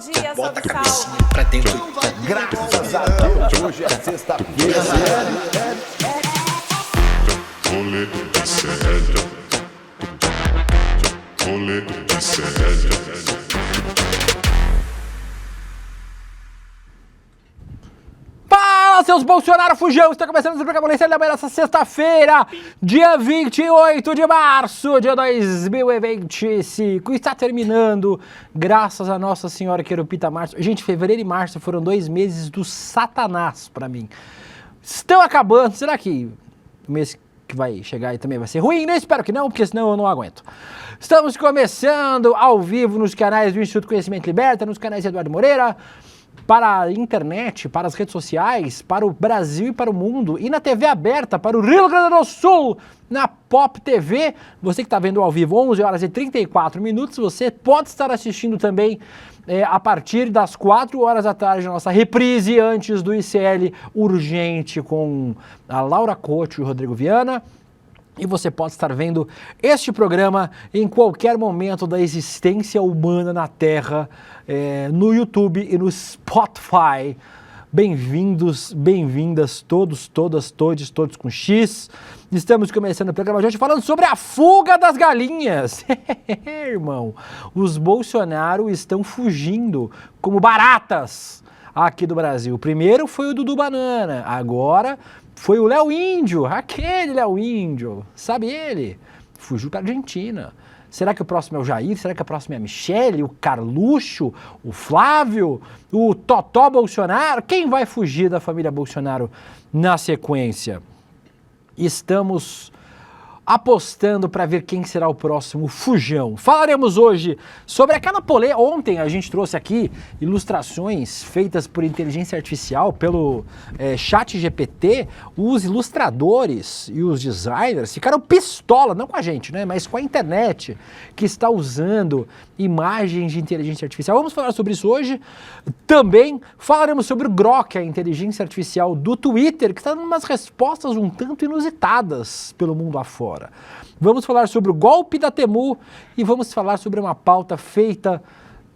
dia, Bota a salve, cabecinha salve. pra dentro. Graças a Deus, hoje é sexta-feira. Rolê de sério. Rolê de sério. Fala, seus Bolsonaro fujão! Está começando o programa Polícia nessa sexta-feira, dia 28 de março de 2025. Está terminando, graças a Nossa Senhora Querupita Março. Gente, fevereiro e março foram 2 meses do satanás pra mim. Estão acabando. Será que o mês que vai chegar aí também vai ser ruim? Eu espero que não, porque senão eu não aguento. Estamos começando ao vivo nos canais do Instituto Conhecimento Liberta, nos canais Eduardo Moreira, para a internet, para as redes sociais, para o Brasil e para o mundo, e na TV aberta para o Rio Grande do Sul, na Pop TV. Você que está vendo ao vivo, 11 horas e 34 minutos, você pode estar assistindo também a partir das 4 horas da tarde, a nossa reprise antes do ICL Urgente com a Laura Couto e o Rodrigo Viana. E você pode estar vendo este programa em qualquer momento da existência humana na Terra, no YouTube e no Spotify. Bem-vindos, bem-vindas, todos, todas, todos com X. Estamos começando o programa de hoje falando sobre a fuga das galinhas. Irmão, os Bolsonaro estão fugindo como baratas aqui do Brasil. Primeiro foi o Dudu Banana, agora foi o Léo Índio, aquele Léo Índio, sabe ele? Fugiu para a Argentina. Será que o próximo é o Jair? Será que o próximo é a Michele, o Carluxo, o Flávio, o Totó Bolsonaro? Quem vai fugir da família Bolsonaro na sequência? Estamos apostando para ver quem será o próximo fujão. Falaremos hoje sobre aquela polêmica. Ontem a gente trouxe aqui ilustrações feitas por inteligência artificial, pelo ChatGPT. Os ilustradores e os designers ficaram pistola, não com a gente, né, mas com a internet, que está usando imagens de inteligência artificial. Vamos falar sobre isso hoje. Também falaremos sobre o Grok, a inteligência artificial do Twitter, que está dando umas respostas um tanto inusitadas pelo mundo afora. Vamos falar sobre o golpe da Temu e vamos falar sobre uma pauta feita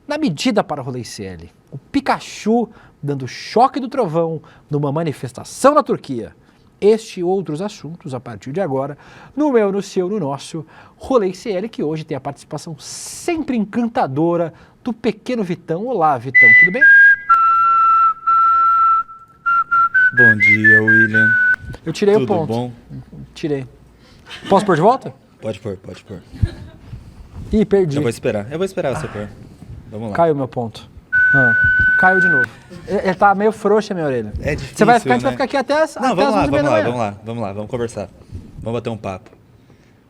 na medida para o rolê ICL. O Pikachu dando choque do trovão numa manifestação na Turquia. Este e outros assuntos a partir de agora, no meu, no seu, no nosso rolê ICL, que hoje tem a participação sempre encantadora do pequeno Vitão. Olá, Vitão, tudo bem? Bom dia, William. Eu tirei Tudo o ponto. bom? Tirei. Posso pôr de volta? Pode pôr. Ih, perdi. Eu vou esperar você pôr. Vamos lá. Caiu meu ponto. Caiu de novo. Ele tá meio frouxa a minha orelha. É difícil, Você vai ficar, a gente né? vai ficar aqui até as Não, até as 11h30 da manhã. vamos lá, vamos conversar. Vamos bater um papo.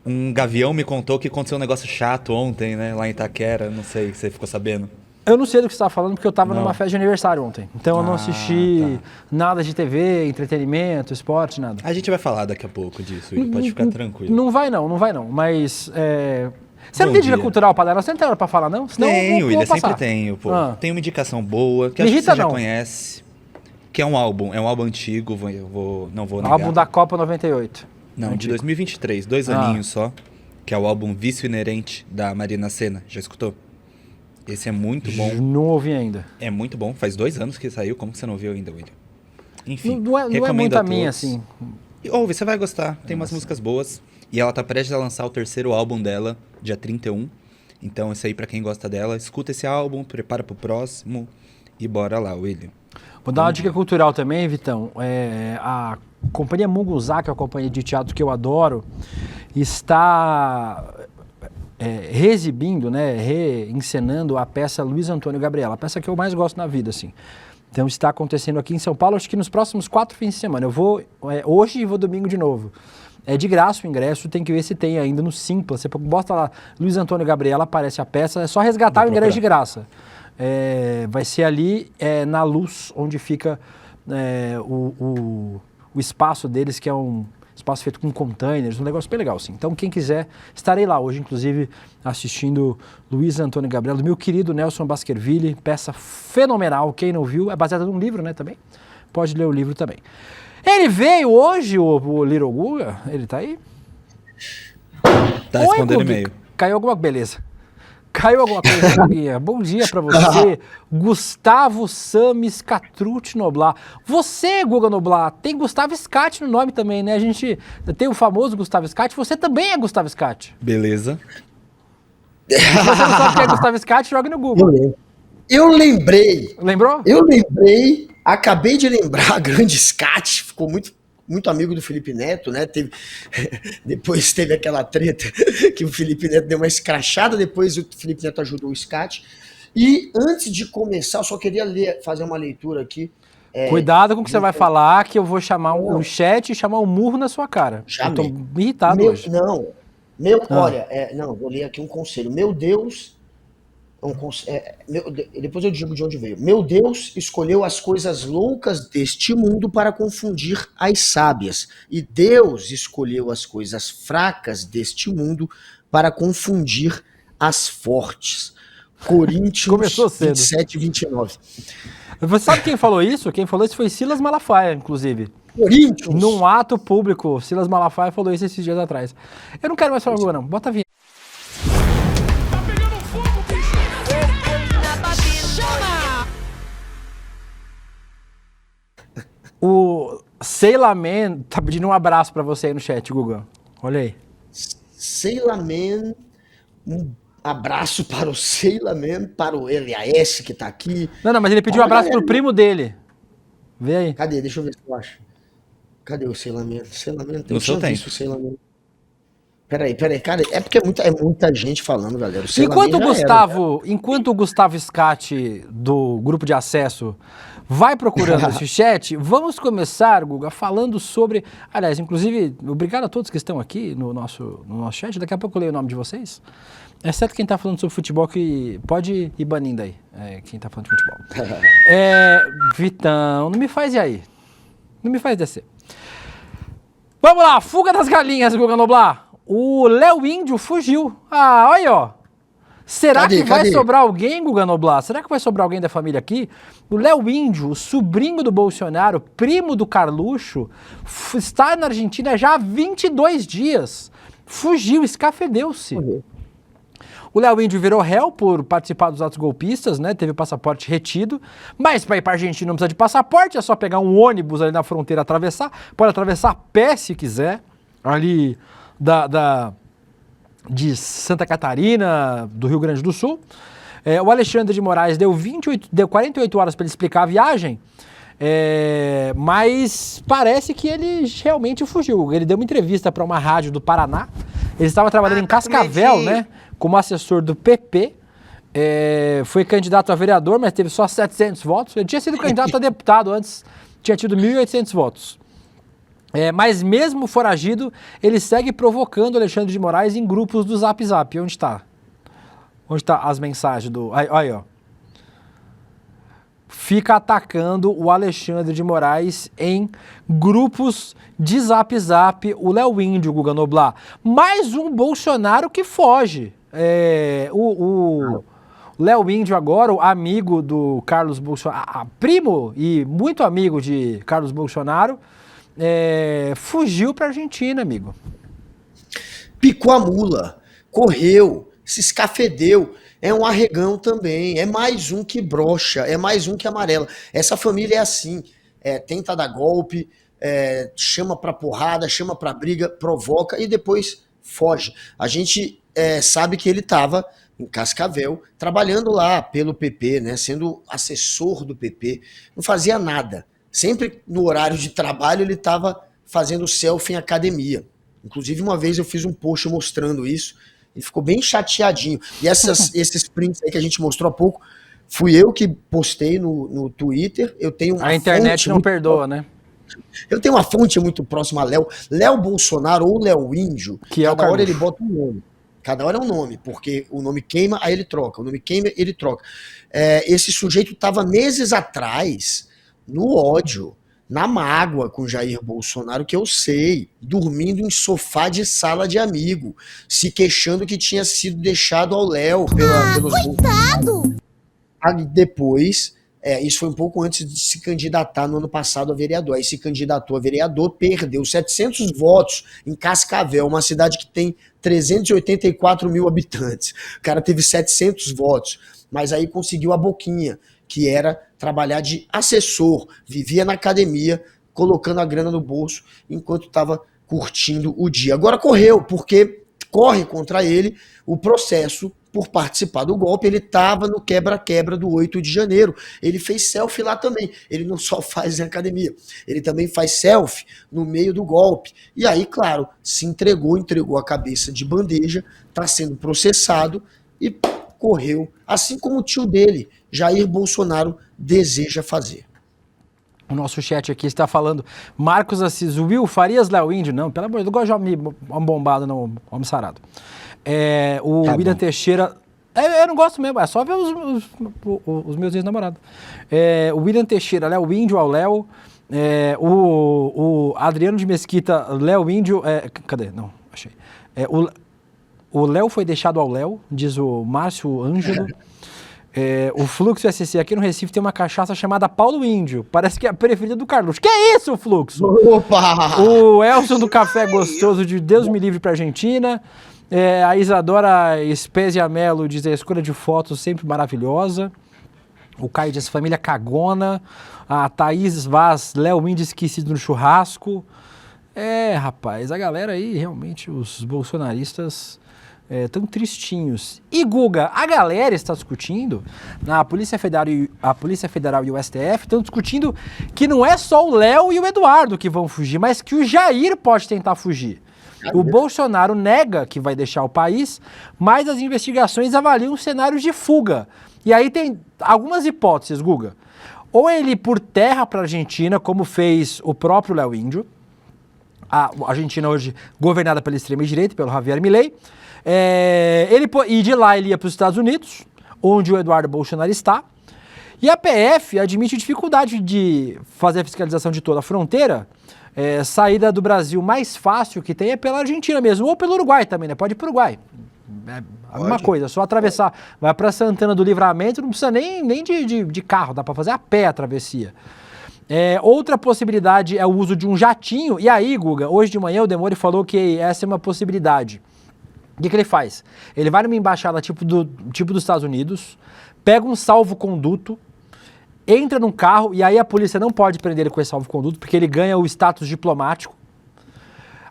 Um gavião me contou que aconteceu um negócio chato ontem, né, lá em Itaquera, não sei se você ficou sabendo. Eu não sei do que você está falando, porque eu estava Não. numa festa de aniversário ontem. Então eu não assisti nada de TV, entretenimento, esporte, nada. A gente vai falar daqui a pouco disso, William, pode ficar tranquilo. Não vai não. Mas... Você não Bom tem dica dia. cultural para dar? Você não tem hora para falar, não? Senão Tem, eu vou William, sempre passar. tenho, pô. Tem uma indicação boa, que Me acho que irrita, você já não. conhece, que é um álbum antigo, não vou negar. Álbum da Copa 98. Não, de Antigo. 2023, 2 aninhos só, que é o álbum Vício Inerente, da Marina Sena. Já escutou? Esse é muito bom. Não ouvi ainda. É muito bom. Faz 2 anos que saiu. Como que você não ouviu ainda, William? Enfim, Não é recomendo muito a todos. minha, assim. E ouve, você vai gostar. Tem umas músicas boas. E ela tá prestes a lançar o 3º álbum dela, dia 31. Então, isso aí pra quem gosta dela. Escuta esse álbum, prepara pro próximo e bora lá, William. Vou dar uma dica cultural também, Vitão. A companhia Munguzá, que é uma companhia de teatro que eu adoro, está reexibindo, né, reencenando a peça Luiz Antônio Gabriela, a peça que eu mais gosto na vida, assim. Então está acontecendo aqui em São Paulo, acho que nos próximos 4 fins de semana. Eu vou hoje e vou domingo de novo. É de graça o ingresso, tem que ver se tem ainda no Simpla. Você bota lá Luiz Antônio Gabriela, aparece a peça, é só resgatar o ingresso de graça. Vai ser ali na Luz, onde fica o espaço deles, que é um espaço feito com containers, um negócio bem legal, assim. Então, quem quiser, estarei lá hoje, inclusive, assistindo Luiz Antônio Gabriela, do meu querido Nelson Baskerville, peça fenomenal. Quem não viu, é baseada num livro, né, também. Pode ler o livro também. Ele veio hoje, o Little Guga, ele tá aí? Tá Oi, respondendo Guga. e-mail. Caiu alguma beleza. Caiu alguma coisa, Guia? Bom dia pra você, Gustavo Samis Catrucci Noblar. Você, Guga Noblar, tem Gustavo Scatti no nome também, né? A gente tem o famoso Gustavo Scatti, você também é Gustavo Scatti. Beleza. Se você não sabe quem é Gustavo Scatti, jogue no Google. Eu lembrei. Lembrou? Eu lembrei, acabei de lembrar, grande Scatti, ficou muito amigo do Felipe Neto, né? Depois teve aquela treta que o Felipe Neto deu uma escrachada, depois o Felipe Neto ajudou o Scatti. E antes de começar, eu só queria fazer uma leitura aqui. Cuidado com o que você vai falar, que eu vou chamar o chat e chamar um murro na sua cara. Já eu tô irritado hoje. Olha, vou ler aqui um conselho. Meu Deus... depois eu digo de onde veio. Meu Deus escolheu as coisas loucas deste mundo para confundir as sábias. E Deus escolheu as coisas fracas deste mundo para confundir as fortes. Coríntios Começou cedo. 27, 29. Você sabe quem falou isso? Quem falou isso foi Silas Malafaia, inclusive. Coríntios? Num ato público, Silas Malafaia falou isso esses dias atrás. Eu não quero mais falar agora, não. Bota a vinheta. O Sailor Man tá pedindo um abraço pra você aí no chat, Guga. Olha aí. Sailor Man, um abraço para o Sailor Man, para o LAS que tá aqui. Não, mas ele pediu um abraço pro primo dele. Vê aí. Cadê? Deixa eu ver se eu acho. Cadê o Sailor Man? Sailor Man, No seu tempo. Sailor Man. Peraí, cara, é porque é muita gente falando, galera. O Enquanto o Gustavo Scatti, do grupo de acesso, vai procurando esse chat, vamos começar, Guga, falando sobre... Aliás, inclusive, obrigado a todos que estão aqui no nosso chat. Daqui a pouco eu leio o nome de vocês. Exceto quem tá falando sobre futebol, que pode ir banindo aí, quem tá falando de futebol. Vitão, não me faz ir aí. Não me faz descer. Vamos lá, fuga das galinhas, Guga Noblar. O Léo Índio fugiu. Ah, olha aí, ó. Será que vai sobrar alguém, Guga Noblar? Será que vai sobrar alguém da família aqui? O Léo Índio, o sobrinho do Bolsonaro, primo do Carluxo, está na Argentina já há 22 dias. Fugiu, escafedeu-se. O Léo Índio virou réu por participar dos atos golpistas, né? Teve o passaporte retido. Mas para ir para a Argentina não precisa de passaporte, é só pegar um ônibus ali na fronteira e atravessar. Pode atravessar a pé se quiser. Ali de Santa Catarina, do Rio Grande do Sul. O Alexandre de Moraes deu 48 horas para ele explicar a viagem, mas parece que ele realmente fugiu. Ele deu uma entrevista para uma rádio do Paraná. Ele estava trabalhando em Cascavel, né, como assessor do PP. Foi candidato a vereador, mas teve só 700 votos. Ele tinha sido candidato a deputado antes, tinha tido 1.800 votos. Mas mesmo foragido, ele segue provocando Alexandre de Moraes em grupos do Zap Zap. Onde está? Onde está as mensagens do... Aí, ó. Fica atacando o Alexandre de Moraes em grupos de Zap Zap, o Léo Índio, Guga Noblar. Mais um Bolsonaro que foge. O Léo Índio agora, o amigo do Carlos Bolsonaro, primo e muito amigo de Carlos Bolsonaro, fugiu para a Argentina, amigo. Picou a mula, correu, se escafedeu. É um arregão também, é mais um que brocha, é mais um que amarela. Essa família é assim, tenta dar golpe, chama pra porrada, chama pra briga, provoca e depois foge. A gente sabe que ele estava em Cascavel, trabalhando lá pelo PP, né, sendo assessor do PP, não fazia nada. Sempre no horário de trabalho ele estava fazendo selfie em academia. Inclusive uma vez eu fiz um post mostrando isso, ele ficou bem chateadinho. E esses prints aí que a gente mostrou há pouco, fui eu que postei no Twitter. Eu tenho uma a internet não perdoa, né? Eu tenho uma fonte muito próxima a Léo Bolsonaro ou Léo Índio, que cada hora ele bota um nome. Cada hora é um nome, porque o nome queima, aí ele troca. O nome queima, ele troca. Esse sujeito estava meses atrás no ódio, na mágoa com Jair Bolsonaro, que eu sei, dormindo em sofá de sala de amigo, se queixando que tinha sido deixado ao Léo pelos... Coitado! Aí depois Isso foi um pouco antes de se candidatar no ano passado a vereador. Aí se candidatou a vereador, perdeu 700 votos em Cascavel, uma cidade que tem 384 mil habitantes. O cara teve 700 votos, mas aí conseguiu a boquinha, que era trabalhar de assessor, vivia na academia, colocando a grana no bolso enquanto estava curtindo o dia. Agora correu, porque corre contra ele o processo por participar do golpe. Ele estava no quebra-quebra do 8 de janeiro. Ele fez selfie lá também. Ele não só faz em academia, ele também faz selfie no meio do golpe. E aí, claro, se entregou a cabeça de bandeja, está sendo processado e correu, assim como o tio dele, Jair Bolsonaro, deseja fazer. O nosso chat aqui está falando, Marcos Assis, Will Farias, Léo Índio, não, pelo amor de Deus, não gosto de homem bombado, não, homem sarado. O Tá William bom. Teixeira, eu não gosto mesmo, é só ver os meus ex-namorados. O William Teixeira, Léo Índio ao Léo, o Adriano de Mesquita, Léo Índio, cadê? Não, achei. O Léo foi deixado ao Léo, diz o Márcio Ângelo. O Fluxo SC aqui no Recife tem uma cachaça chamada Paulo Índio. Parece que é a preferida do Carluxo. Que é isso, Fluxo? Opa! O Elson do Café Gostoso de Deus me livre pra Argentina. A Isadora Espésia Melo diz a escolha de fotos sempre maravilhosa. O Caio diz família cagona. A Thaís Vaz, Léo Índio esquecido no churrasco. Rapaz, a galera aí, realmente, os bolsonaristas... tão tristinhos. E Guga, a galera está discutindo, a Polícia Federal e o STF estão discutindo que não é só o Léo e o Eduardo que vão fugir, mas que o Jair pode tentar fugir. O Bolsonaro nega que vai deixar o país, mas as investigações avaliam cenários de fuga. E aí tem algumas hipóteses, Guga. Ou ele ir por terra para a Argentina, como fez o próprio Léo Índio, a Argentina hoje governada pela extrema-direita, pelo Javier Milei. E de lá ele ia para os Estados Unidos, onde o Eduardo Bolsonaro está. E a PF admite dificuldade de fazer a fiscalização de toda a fronteira. Saída do Brasil mais fácil que tem é pela Argentina mesmo, ou pelo Uruguai também, né? Pode ir para o Uruguai. A mesma coisa, só atravessar. Vai para Santana do Livramento, não precisa nem de carro, dá para fazer a pé a travessia. Outra possibilidade é o uso de um jatinho. E aí, Guga, hoje de manhã o Demore falou que essa é uma possibilidade. O que ele faz? Ele vai numa embaixada tipo dos Estados Unidos, pega um salvo-conduto, entra num carro, e aí a polícia não pode prender ele com esse salvo-conduto, porque ele ganha o status diplomático.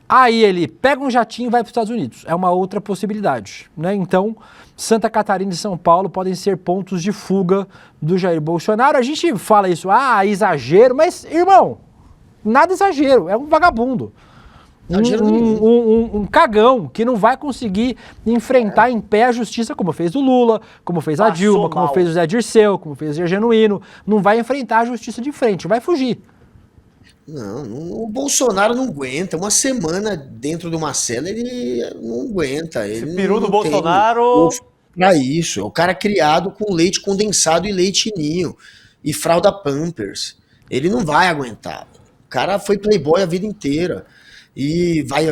Aí ele pega um jatinho e vai para os Estados Unidos. É uma outra possibilidade, né? Então, Santa Catarina e São Paulo podem ser pontos de fuga do Jair Bolsonaro. A gente fala isso, exagero, mas, irmão, nada exagero, é um vagabundo. Um cagão que não vai conseguir enfrentar em pé a justiça, como fez o Lula, como fez a Dilma, como fez o Zé Dirceu, como fez o Genuíno. Não vai enfrentar a justiça de frente, vai fugir. Não, o Bolsonaro não aguenta. Uma semana dentro de uma cela, ele não aguenta. Ele Esse peru do não Bolsonaro... Pra isso. É o cara criado com leite condensado e leite ninho. E fralda Pampers. Ele não vai aguentar. O cara foi playboy a vida inteira. E vai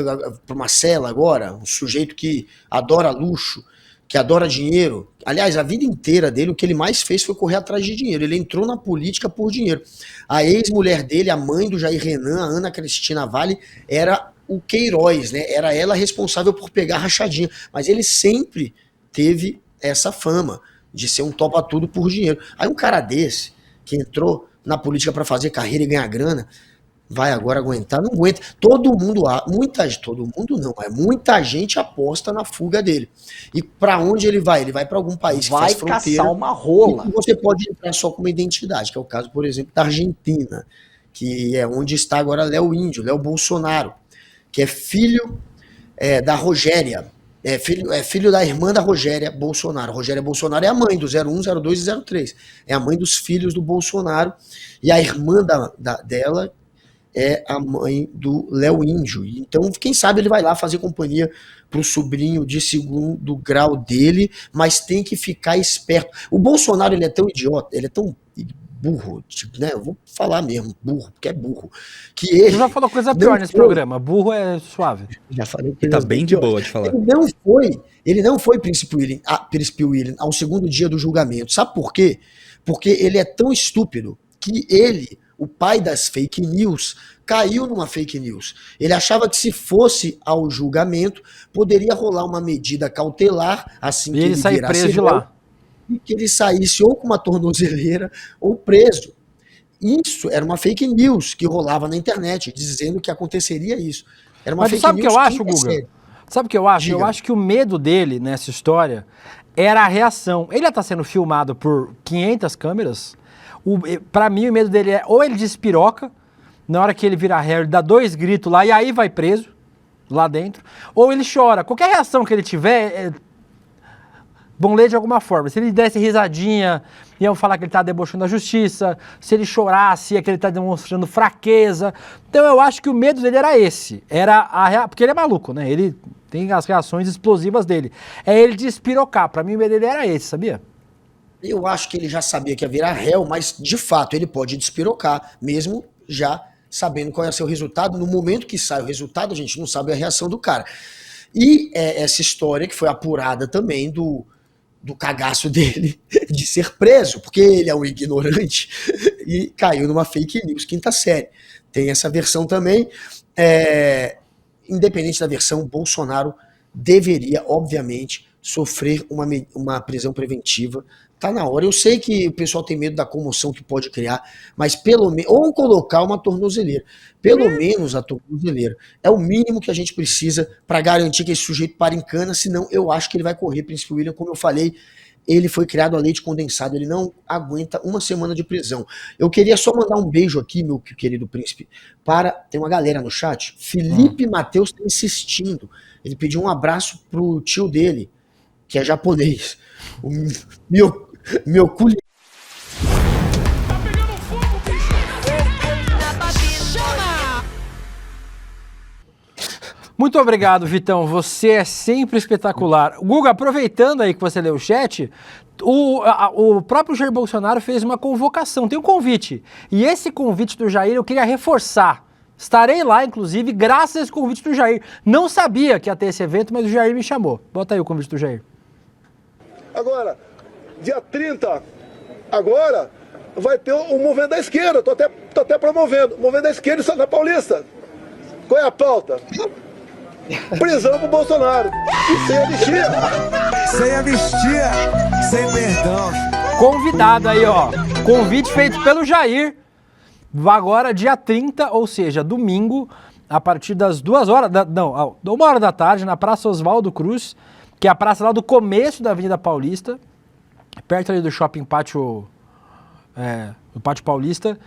para uma cela agora, um sujeito que adora luxo, que adora dinheiro. Aliás, a vida inteira dele, o que ele mais fez foi correr atrás de dinheiro. Ele entrou na política por dinheiro. A ex-mulher dele, a mãe do Jair Renan, a Ana Cristina Vale, era o Queiroz, né? Era ela responsável por pegar a rachadinha. Mas ele sempre teve essa fama de ser um topa-tudo por dinheiro. Aí um cara desse, que entrou na política para fazer carreira e ganhar grana, vai agora aguentar? Não aguenta. Todo mundo não, mas muita gente aposta na fuga dele. E para onde ele vai? Ele vai para algum país que faz fronteira. Caçar uma rola. E você pode entrar só com uma identidade, que é o caso, por exemplo, da Argentina, que é onde está agora Léo Índio, Léo Bolsonaro, que é filho da Rogéria. É filho da irmã da Rogéria Bolsonaro. Rogéria Bolsonaro é a mãe do 01, 02 e 03. É a mãe dos filhos do Bolsonaro. E a irmã dela é a mãe do Léo Índio. Então, quem sabe ele vai lá fazer companhia pro sobrinho de segundo grau dele, mas tem que ficar esperto. O Bolsonaro, ele é tão idiota, ele é tão burro, tipo, né? Eu vou falar mesmo, burro, porque é burro. Que ele Você já falou coisa pior nesse programa, burro é suave. Já falei que Ele tá bem de boa de falar. Ele não foi Príncipe William ao segundo dia do julgamento. Sabe por quê? Porque ele é tão estúpido que ele, o pai das fake news, caiu numa fake news. Ele achava que se fosse ao julgamento, poderia rolar uma medida cautelar, assim E que ele ele sair virasse preso de réu, lá. e que ele saísse ou com uma tornozeleira ou preso. Isso era uma fake news que rolava na internet, dizendo que aconteceria isso. Era uma Mas tu fake sabe o que news eu acho, quinta Guga? série. Sabe o que eu acho? Diga. Eu acho que o medo dele nessa história era a reação. Ele já tá sendo filmado por 500 câmeras. Pra mim, o medo dele é ou ele despiroca, na hora que ele virar réu, ele dá 2 gritos lá e aí vai preso, lá dentro, ou ele chora. Qualquer reação que ele tiver, vão ler de alguma forma. Se ele desse risadinha, iam falar que ele tá debochando da justiça. Se ele chorasse, é que ele tá demonstrando fraqueza. Então eu acho que o medo dele era esse. Porque ele é maluco, né? Ele tem as reações explosivas dele. É ele despirocar. Pra mim o medo dele era esse, sabia? Eu acho que ele já sabia que ia virar réu, mas de fato ele pode despirocar, mesmo já sabendo qual ia ser o resultado. No momento que sai o resultado, a gente não sabe a reação do cara. E essa história que foi apurada também do cagaço dele de ser preso, porque ele é um ignorante e caiu numa fake news quinta série. Tem essa versão também. Independente da versão, Bolsonaro deveria, obviamente, sofrer uma prisão preventiva. Tá na hora. Eu sei que o pessoal tem medo da comoção que pode criar, mas pelo menos, ou colocar uma tornozeleira. Pelo menos a tornozeleira. É o mínimo que a gente precisa para garantir que esse sujeito pare em cana, senão eu acho que ele vai correr, Príncipe William. Como eu falei, ele foi criado a leite condensado, ele não aguenta uma semana de prisão. Eu queria só mandar um beijo aqui, meu querido príncipe, tem uma galera no chat. Felipe Matheus está insistindo. Ele pediu um abraço pro tio dele, que é japonês. O meu culho. Muito obrigado, Vitão. Você é sempre espetacular. Guga, aproveitando aí que você leu o chat, o próprio Jair Bolsonaro fez uma convocação, tem um convite. E esse convite do Jair eu queria reforçar. Estarei lá, inclusive, graças a esse convite do Jair. Não sabia que ia ter esse evento, mas o Jair me chamou. Bota aí o convite do Jair. Agora, dia 30, agora, vai ter o movimento da esquerda. Tô até promovendo. O movimento da esquerda na Paulista. Qual é a pauta? Prisão pro Bolsonaro. E sem anistia. Sem anistia, sem perdão. Convidado aí, ó. Convite feito pelo Jair. Agora, dia 30, ou seja, domingo, a partir das 2 horas, 1h da tarde, na Praça Oswaldo Cruz, que é a praça lá do começo da Avenida Paulista, perto ali do Shopping Pátio, do Pátio Paulista,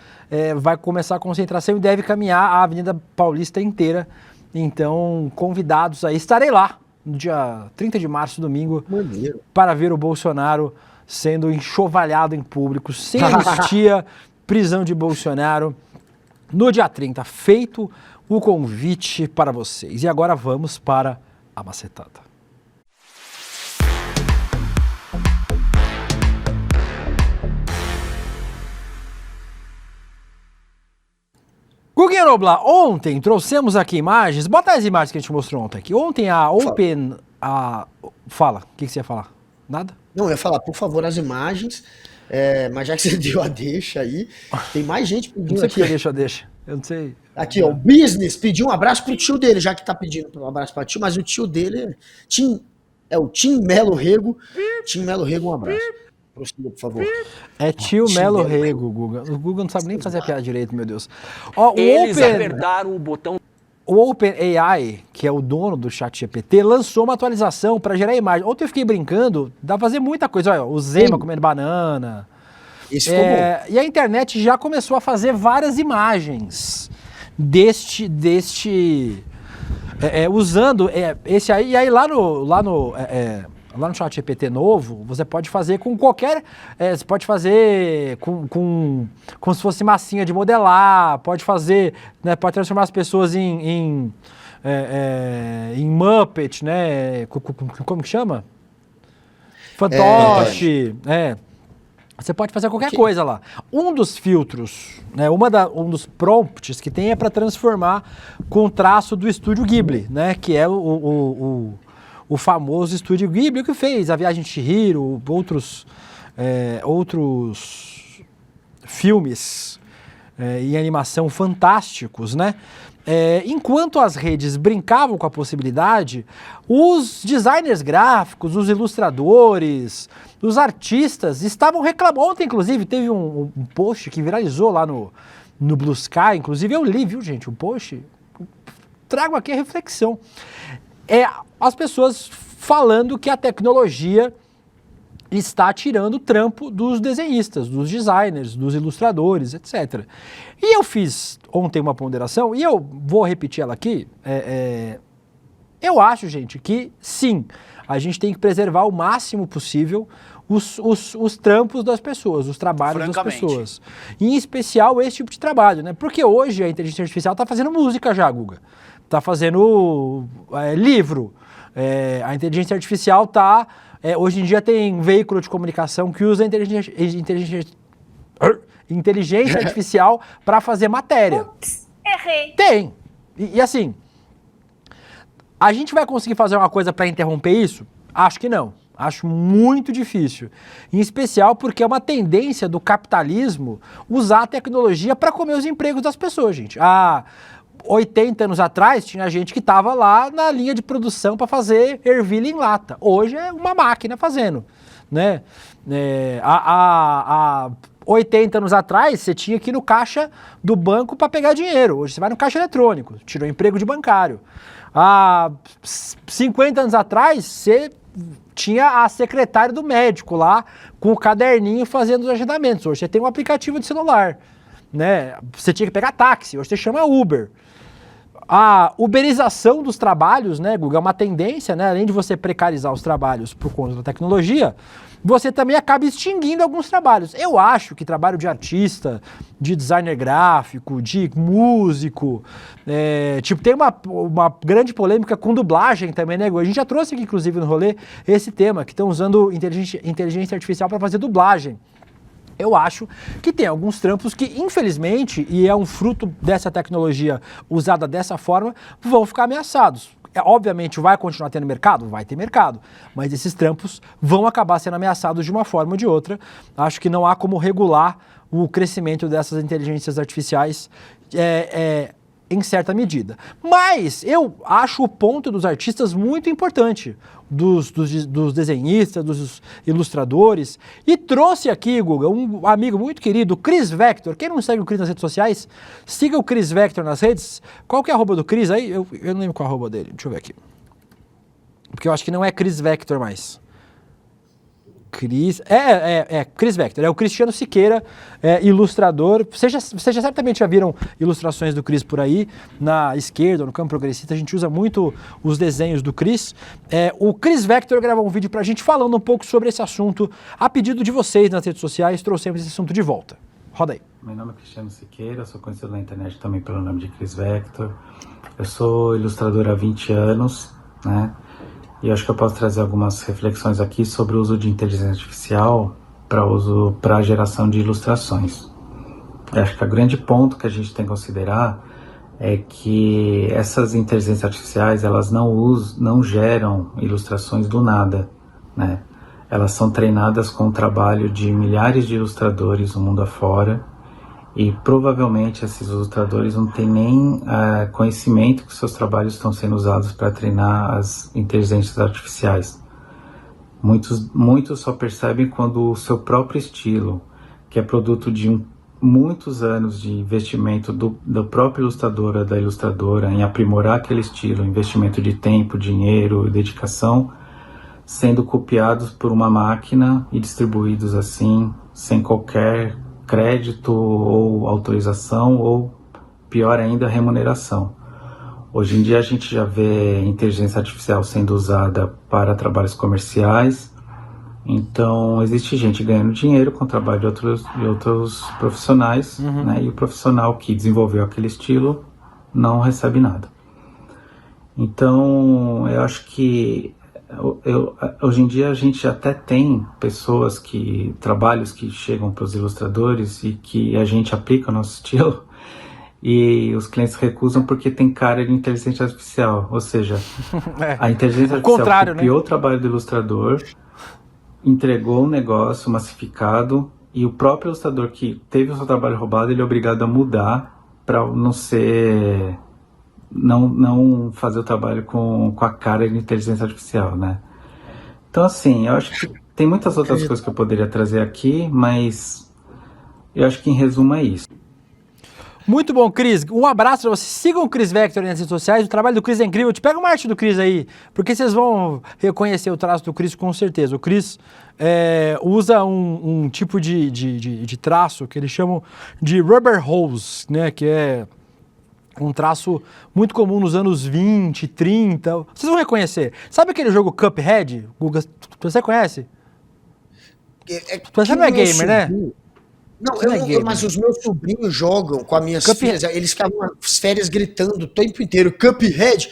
vai começar a concentração e deve caminhar a Avenida Paulista inteira. Então, convidados aí. Estarei lá no dia 30 de março, domingo, Maneiro. para ver o Bolsonaro sendo enxovalhado em público, sem anistia, prisão de Bolsonaro. No dia 30, feito o convite para vocês. E agora vamos para a macetada. Guguinho Noblar, ontem trouxemos aqui imagens, bota as imagens que a gente mostrou ontem aqui. Ontem a Open... Fala, o que você ia falar? Nada? Não, eu ia falar, por favor, as imagens, mas já que você deu a deixa aí, tem mais gente Não pedindo sei aqui. porque deixa. Eu não sei. Aqui, ó, o Business pediu um abraço pro tio dele, já que tá pedindo um abraço pra tio, mas o tio dele é o Tim Melo Rego. Tim Melo Rego, um abraço. Prossiga, por favor. É tio Tio Melo Melo Rego, Guga. O Guga não sabe nem fazer a piada direito, meu Deus. Ó, Eles apertaram o botão. O OpenAI, que é o dono do ChatGPT, lançou uma atualização para gerar imagem. Ontem eu fiquei brincando, dá pra fazer muita coisa. Olha, o Zema comendo banana. Esse ficou bom. E a internet já começou a fazer várias imagens usando esse aí. E aí lá no ChatGPT novo, você pode fazer com qualquer... você pode fazer como se fosse massinha de modelar, pode fazer... Né, pode transformar as pessoas em Muppet, né? Como que chama? Fantoche. Você pode fazer qualquer coisa lá. Um dos filtros, né, um dos prompts que tem é para transformar com o traço do Estúdio Ghibli, né? Que é o famoso Estúdio Ghibli que fez A Viagem de Chihiro, outros outros filmes em animação fantásticos, né? Enquanto as redes brincavam com a possibilidade, os designers gráficos, os ilustradores, os artistas estavam reclamando. Ontem, inclusive, teve um post que viralizou lá no Blue Sky, inclusive eu li, viu, gente, o post. Trago aqui a reflexão. As pessoas falando que a tecnologia está tirando o trampo dos desenhistas, dos designers, dos ilustradores, etc. E eu fiz ontem uma ponderação, e eu vou repetir ela aqui. Eu acho, gente, que sim, a gente tem que preservar o máximo possível os trampos das pessoas, os trabalhos das pessoas. Em especial esse tipo de trabalho, né? Porque hoje a inteligência artificial está fazendo música já, Guga. Está fazendo livro. A inteligência artificial está... hoje em dia tem veículo de comunicação que usa inteligência artificial para fazer matéria. Ups, errei. Tem. E assim, a gente vai conseguir fazer uma coisa para interromper isso? Acho que não. Acho muito difícil. Em especial porque é uma tendência do capitalismo usar a tecnologia para comer os empregos das pessoas, gente. 80 anos atrás, tinha gente que estava lá na linha de produção para fazer ervilha em lata. Hoje é uma máquina fazendo, né? Há 80 anos atrás, você tinha que ir no caixa do banco para pegar dinheiro. Hoje você vai no caixa eletrônico, tirou emprego de bancário. Há 50 anos atrás, você tinha a secretária do médico lá com o caderninho fazendo os agendamentos. Hoje você tem um aplicativo de celular, né? Você tinha que pegar táxi, hoje você chama Uber. A uberização dos trabalhos, né, Guga, é uma tendência, né? Além de você precarizar os trabalhos por conta da tecnologia, você também acaba extinguindo alguns trabalhos. Eu acho que trabalho de artista, de designer gráfico, de músico, tem uma grande polêmica com dublagem também, né, Guga? A gente já trouxe aqui, inclusive, no rolê, esse tema, que estão usando inteligência artificial para fazer dublagem. Eu acho que tem alguns trampos que, infelizmente, e é um fruto dessa tecnologia usada dessa forma, vão ficar ameaçados. Obviamente, vai continuar tendo mercado? Vai ter mercado. Mas esses trampos vão acabar sendo ameaçados de uma forma ou de outra. Acho que não há como regular o crescimento dessas inteligências artificiais em certa medida. Mas eu acho o ponto dos artistas muito importante, dos desenhistas, dos ilustradores, e trouxe aqui, Guga, um amigo muito querido, o Chris Vector. Quem não segue o Chris nas redes sociais, siga o Chris Vector nas redes. Qual que é a arroba do Chris aí? Eu não lembro qual é a arroba dele, deixa eu ver aqui. Porque eu acho que não é Chris Vector mais. Chris Vector, é o Cristiano Siqueira, ilustrador. Vocês já certamente já viram ilustrações do Chris por aí, na esquerda, no campo progressista, a gente usa muito os desenhos do Chris. O Chris Vector gravou um vídeo pra gente falando um pouco sobre esse assunto, a pedido de vocês nas redes sociais, trouxemos esse assunto de volta. Roda aí. Meu nome é Cristiano Siqueira, sou conhecido na internet também pelo nome de Chris Vector. Eu sou ilustrador há 20 anos, né? E acho que eu posso trazer algumas reflexões aqui sobre o uso de inteligência artificial para a geração de ilustrações. Eu acho que o grande ponto que a gente tem que considerar é que essas inteligências artificiais, elas não geram ilustrações do nada, né? Elas são treinadas com o trabalho de milhares de ilustradores no mundo afora, e provavelmente esses ilustradores não têm nem conhecimento que seus trabalhos estão sendo usados para treinar as inteligências artificiais. Muitos só percebem quando o seu próprio estilo, que é produto de muitos anos de investimento do próprio ilustrador ou da ilustradora em aprimorar aquele estilo, investimento de tempo, dinheiro e dedicação, sendo copiados por uma máquina e distribuídos assim, sem qualquer crédito ou autorização, ou pior ainda, remuneração. Hoje em dia a gente já vê inteligência artificial sendo usada para trabalhos comerciais, então existe gente ganhando dinheiro com o trabalho de outros profissionais, né? E o profissional que desenvolveu aquele estilo não recebe nada. Então eu acho que hoje em dia a gente até tem trabalhos que chegam para os ilustradores e que a gente aplica o nosso estilo e os clientes recusam porque tem cara de inteligência artificial, ou seja, a inteligência artificial copiou, né, o trabalho do ilustrador, entregou um negócio massificado e o próprio ilustrador que teve o seu trabalho roubado, ele é obrigado a mudar para não ser... Não fazer o trabalho com a cara de inteligência artificial, né? Então, assim, eu acho que tem muitas outras coisas que eu poderia trazer aqui, mas eu acho que em resumo é isso. Muito bom, Cris. Um abraço pra vocês. Sigam o Cris Vector nas redes sociais. O trabalho do Cris é incrível. Te pega uma arte do Cris aí, porque vocês vão reconhecer o traço do Cris com certeza. O Cris usa um tipo de traço que eles chamam de rubber hose, né? Que é um traço muito comum nos anos 20, 30. Vocês vão reconhecer. Sabe aquele jogo Cuphead, Guga? Você conhece? Você não é gamer, né? Não, mas os meus sobrinhos jogam com as minhas filhas, eles ficavam nas férias gritando o tempo inteiro, Cuphead.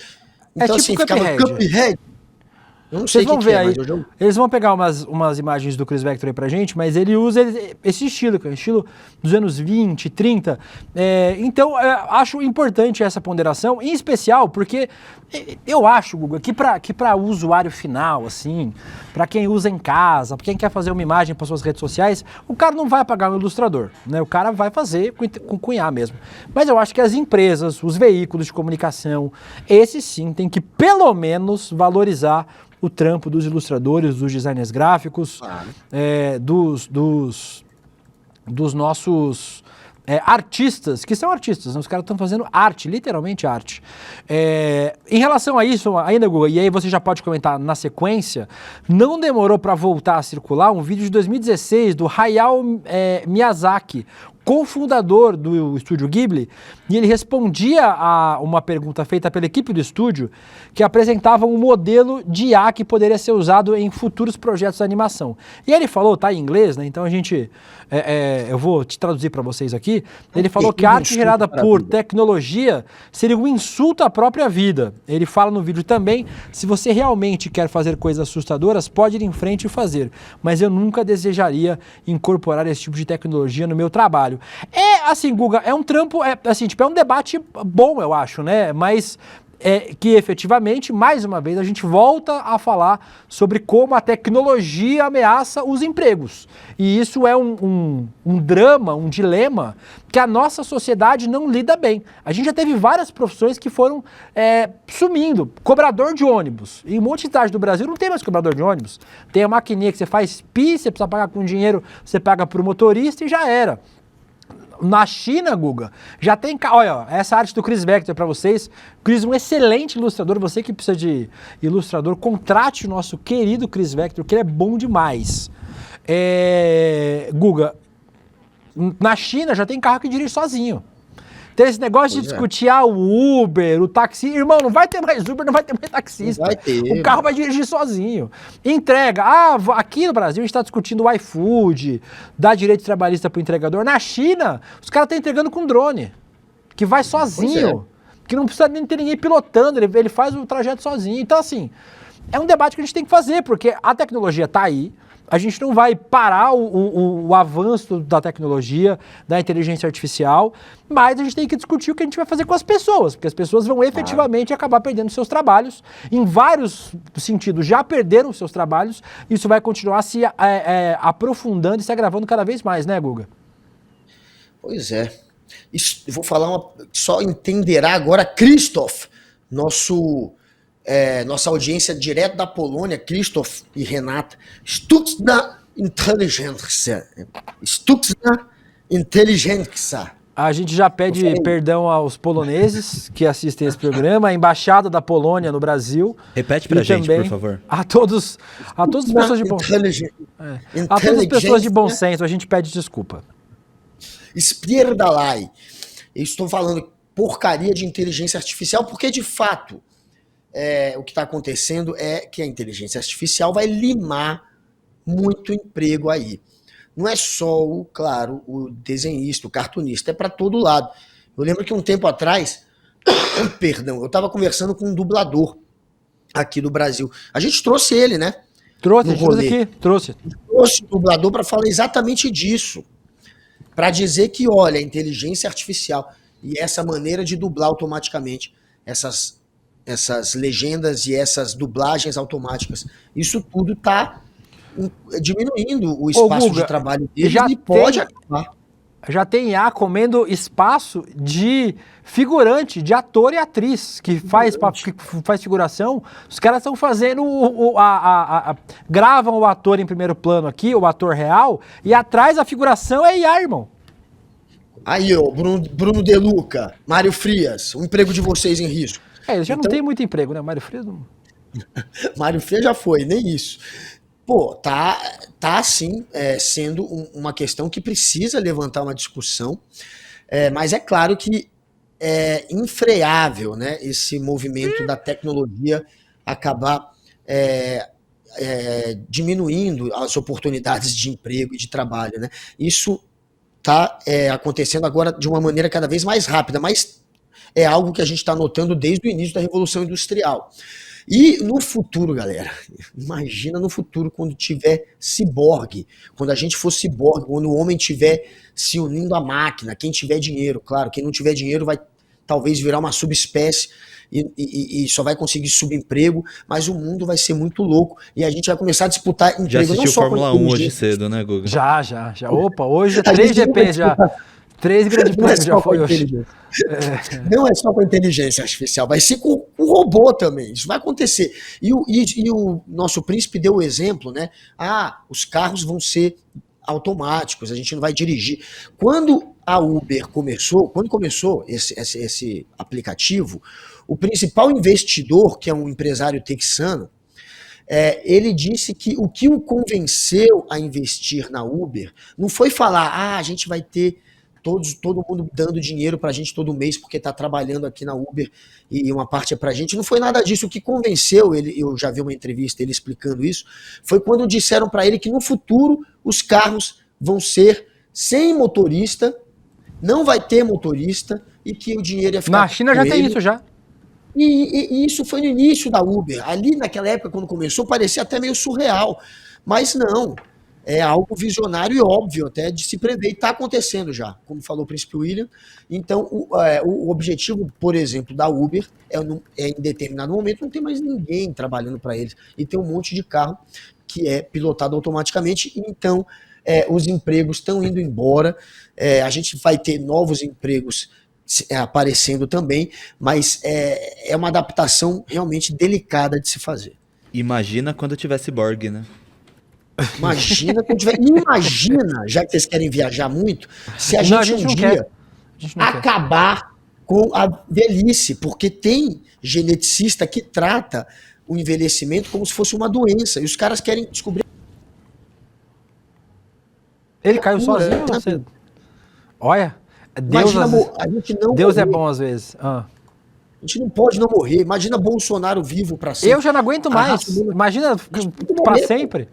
Então, tipo assim, ficava Cuphead. Eu não sei Vocês vão que ver é, aí, mas eu eles vão pegar umas imagens do Cris Vector aí pra gente, mas ele usa esse estilo, que é o estilo dos anos 20, 30. Então, acho importante essa ponderação, em especial porque eu acho, Guga, que pra usuário final, assim, pra quem usa em casa, pra quem quer fazer uma imagem para suas redes sociais, o cara não vai pagar um ilustrador, né? O cara vai fazer com cunhar mesmo. Mas eu acho que as empresas, os veículos de comunicação, esses sim tem que pelo menos valorizar o trampo dos ilustradores, dos designers gráficos, dos nossos artistas, que são artistas, né? Os caras estão fazendo arte, literalmente arte. Em relação a isso, ainda, Guga, e aí você já pode comentar na sequência, não demorou para voltar a circular um vídeo de 2016 do Hayao Miyazaki, cofundador do estúdio Ghibli, e ele respondia a uma pergunta feita pela equipe do estúdio que apresentava um modelo de IA que poderia ser usado em futuros projetos de animação. E ele falou, tá em inglês, né? Então a gente, eu vou te traduzir para vocês aqui. Ele falou que a arte gerada por tecnologia seria um insulto à própria vida. Ele fala no vídeo também, se você realmente quer fazer coisas assustadoras, pode ir em frente e fazer, mas eu nunca desejaria incorporar esse tipo de tecnologia no meu trabalho. Assim, Guga, é um trampo, assim, tipo, é um debate bom, eu acho, né? Mas que efetivamente, mais uma vez, a gente volta a falar sobre como a tecnologia ameaça os empregos. E isso é um drama, um dilema que a nossa sociedade não lida bem. A gente já teve várias profissões que foram sumindo. Cobrador de ônibus. Em um monte de cidade do Brasil não tem mais cobrador de ônibus. Tem a maquininha que você faz pi, você precisa pagar com dinheiro, você paga pro motorista e já era. Na China, Guga, já tem... Olha, essa arte do Cris Vector para vocês. Cris, um excelente ilustrador. Você que precisa de ilustrador, contrate o nosso querido Cris Vector, que ele é bom demais. Guga, na China já tem carro que dirige sozinho. Tem esse negócio de discutir o Uber, o taxi. Irmão, não vai ter mais Uber, não vai ter mais taxista. Não vai ter, o carro vai dirigir sozinho. Entrega. Aqui no Brasil a gente está discutindo o iFood, dá direito trabalhista para o entregador. Na China, os caras estão entregando com drone, que vai sozinho. Que não precisa nem ter ninguém pilotando, ele faz o trajeto sozinho. Então, assim, é um debate que a gente tem que fazer, porque a tecnologia está aí. A gente não vai parar o avanço da tecnologia, da inteligência artificial, mas a gente tem que discutir o que a gente vai fazer com as pessoas, porque as pessoas vão efetivamente acabar perdendo seus trabalhos. Em vários sentidos, já perderam seus trabalhos, isso vai continuar se aprofundando e se agravando cada vez mais, né, Guga? Pois é. Eu vou falar só entenderá agora Krzysztof, nossa audiência direto da Polônia, Krzysztof e Renata. Sztuczna inteligência. Sztuczna inteligência. A gente já pede perdão aos poloneses que assistem esse programa, a Embaixada da Polônia no Brasil. Repete pra gente, por favor. A todas as pessoas de bom senso. A todas as pessoas de bom senso, a gente pede desculpa. Spierdalai. Eu estou falando porcaria de inteligência artificial, porque de fato o que está acontecendo é que a inteligência artificial vai limar muito emprego aí. Não é só, claro, o desenhista, o cartunista, é para todo lado. Eu lembro que um tempo atrás, eu estava conversando com um dublador aqui do Brasil. A gente trouxe ele, né? Trouxe o dublador para falar exatamente disso. Para dizer que, olha, a inteligência artificial e essa maneira de dublar automaticamente essas legendas e essas dublagens automáticas, isso tudo está diminuindo o espaço Guga, de trabalho deles já e pode tem- acabar. Já tem IA comendo espaço de figurante, de ator e atriz, que faz figuração. Os caras estão fazendo gravam o ator em primeiro plano aqui, o ator real, e atrás a figuração é IA, irmão. Aí, ó, Bruno De Luca, Mário Frias, o emprego de vocês em risco. Eles já não Então- tem muito emprego, né? Mário Frias não... Mário Frias já foi, nem isso. Pô, tá assim, sendo uma questão que precisa levantar uma discussão, mas é claro que é infreável, né, esse movimento da tecnologia acabar diminuindo as oportunidades de emprego e de trabalho, né? Isso está acontecendo agora de uma maneira cada vez mais rápida, mas é algo que a gente está notando desde o início da Revolução Industrial. E no futuro, galera, imagina no futuro quando tiver ciborgue, quando a gente for ciborgue, quando o homem estiver se unindo à máquina, quem tiver dinheiro, claro, quem não tiver dinheiro vai talvez virar uma subespécie e só vai conseguir subemprego, mas o mundo vai ser muito louco e a gente vai começar a disputar emprego. Já assistiu não só Fórmula com 1 hoje inteligência. cedo, né, Guga? Já. Opa, hoje A 3 gente não vai GP já. disputar. 3 grandes Não é prêmios só já com foi a hoje. inteligência. Não é só com a inteligência artificial, vai ser com o robô também. Isso vai acontecer. E o nosso príncipe deu o exemplo, né? Os carros vão ser automáticos, a gente não vai dirigir. Quando a Uber quando começou esse aplicativo, o principal investidor, que é um empresário texano, ele disse que o que o convenceu a investir na Uber não foi falar, a gente vai ter todo mundo dando dinheiro pra gente todo mês porque tá trabalhando aqui na Uber e uma parte é pra gente. Não foi nada disso. O que convenceu ele, eu já vi uma entrevista ele explicando isso, foi quando disseram pra ele que no futuro os carros vão ser sem motorista, não vai ter motorista e que o dinheiro ia ficar Na China com já tem ele. isso já. E isso foi no início da Uber. Ali naquela época, quando começou, parecia até meio surreal. Mas não. É algo visionário e óbvio até de se prever. E está acontecendo já, como falou o Príncipe William. Então, o objetivo, por exemplo, da Uber em determinado momento não tem mais ninguém trabalhando para eles. E tem um monte de carro que é pilotado automaticamente. Então, os empregos estão indo embora. A gente vai ter novos empregos aparecendo também, mas é uma adaptação realmente delicada de se fazer. Imagina quando tiver ciborgue, né? Imagina quando tiver. Imagina, já que vocês querem viajar muito, se a gente um não dia quer. A gente não quer. acabar com a velhice, porque tem geneticista que trata o envelhecimento como se fosse uma doença, e os caras querem descobrir. Ele caiu sozinho ou você... Olha, Deus, Imagina, a gente não Deus é morrer. bom às vezes. A gente não pode não morrer. Imagina Bolsonaro vivo pra sempre. Eu já não aguento mais. raça humana- Imagina tem que pra morrer, sempre.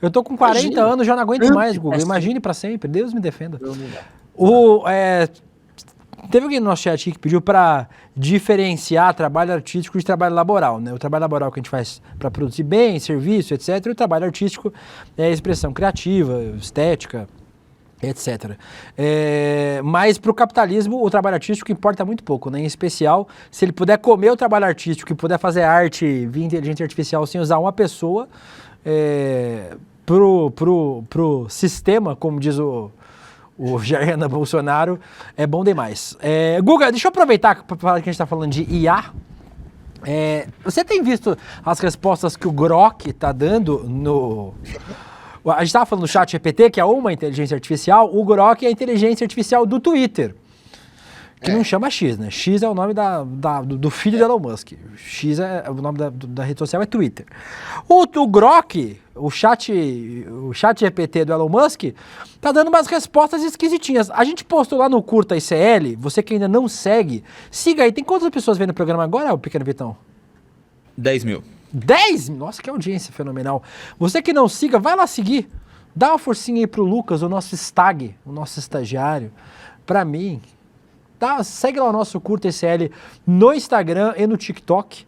Eu tô com 40 Imagina. anos, já não aguento Não, mais, Guga. pra Imagine pra sempre. Deus me defenda. Não dá. Teve alguém no nosso chat aqui que pediu pra diferenciar trabalho artístico de trabalho laboral, né? O trabalho laboral que a gente faz pra produzir bem, serviço, etc. E o trabalho artístico é expressão criativa, estética, etc. Mas para o capitalismo, o trabalho artístico importa muito pouco, né? Em especial, se ele puder comer o trabalho artístico e puder fazer arte via inteligência artificial sem usar uma pessoa, pro sistema, como diz o Jair Bolsonaro, é bom demais. Guga, deixa eu aproveitar que a gente está falando de IA. Você tem visto as respostas que o Grok está dando no... A gente estava falando do chat GPT, que é uma inteligência artificial. O Grok é a inteligência artificial do Twitter, que não chama X, né? X é o nome do filho do Elon Musk. X é o nome da rede social, é Twitter. O Grok, o chat GPT do Elon Musk, tá dando umas respostas esquisitinhas. A gente postou lá no Curta ICL, você que ainda não segue, siga aí. Tem quantas pessoas vendo o programa agora, o Pequeno Vitão? 10 mil. 10? Nossa, que audiência fenomenal. Você que não siga, vai lá seguir. Dá uma forcinha aí pro Lucas, o nosso stag, o nosso estagiário. Pra mim, segue lá o nosso Curta ICL no Instagram e no TikTok.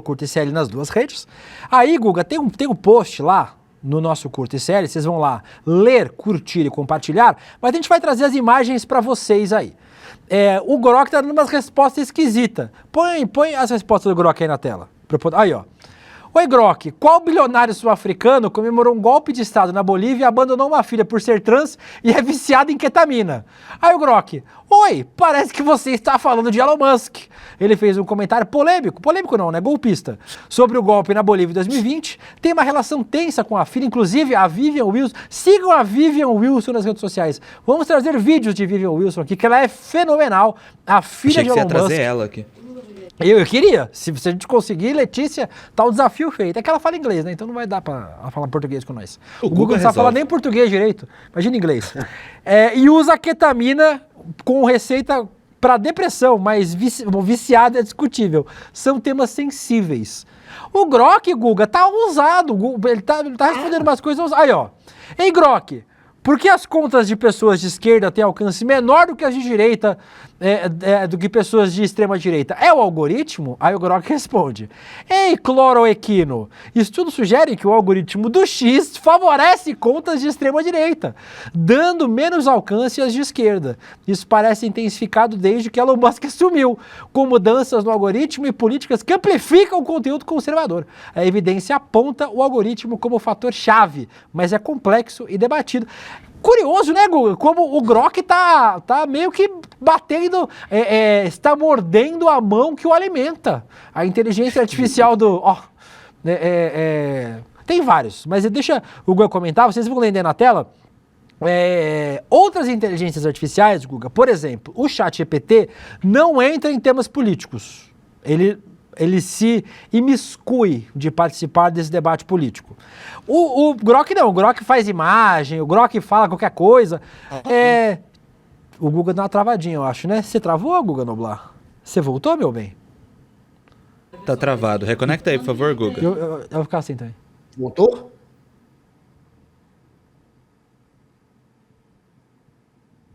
@CurtaICL nas duas redes. Aí, Guga, tem um post lá no nosso Curta ICL, vocês vão lá ler, curtir e compartilhar, mas a gente vai trazer as imagens pra vocês aí. O Grok tá dando umas respostas esquisitas. Põe as respostas do Grok aí na tela. Aí, ó. Oi, Grok, qual bilionário sul-africano comemorou um golpe de estado na Bolívia e abandonou uma filha por ser trans e é viciado em ketamina? Aí o Grok, oi, parece que você está falando de Elon Musk. Ele fez um comentário polêmico não, né, golpista, sobre o golpe na Bolívia em 2020, tem uma relação tensa com a filha, inclusive a Vivian Wilson. Sigam a Vivian Wilson nas redes sociais. Vamos trazer vídeos de Vivian Wilson aqui, que ela é fenomenal, a filha de Elon Musk. Trazer ela aqui. Eu queria, se a gente conseguir, Letícia, tá o desafio feito. É que ela fala inglês, né? Então não vai dar pra ela falar português com nós. O Google não sabe falar nem português direito, imagina inglês. E usa ketamina com receita para depressão, mas viciado é discutível. São temas sensíveis. O Grok, Guga, tá ousado. Ele tá respondendo umas coisas. Aí, ó. Ei, Grok, por que as contas de pessoas de esquerda têm alcance menor do que as de direita, do que pessoas de extrema direita? É o algoritmo? Aí o Grok responde. Ei, cloroequino, estudos sugerem que o algoritmo do X favorece contas de extrema direita, dando menos alcance às de esquerda. Isso parece intensificado desde que Elon Musk assumiu, com mudanças no algoritmo e políticas que amplificam o conteúdo conservador. A evidência aponta o algoritmo como fator-chave, mas é complexo e debatido. Curioso, né, Google? Como o Grok tá meio que batendo, está mordendo a mão que o alimenta. A inteligência artificial do... tem vários, mas deixa o Google comentar, vocês vão ler na tela. Outras inteligências artificiais, Guga, por exemplo, o ChatGPT não entra em temas políticos. Ele se imiscui de participar desse debate político. O Grok não, o Grok faz imagem, o Grok fala qualquer coisa. O Guga deu uma travadinha, eu acho, né? Você travou, Guga Noblar? Você voltou, meu bem? Tá travado. Reconecta aí, por favor, Guga. Eu vou ficar assim também. Voltou?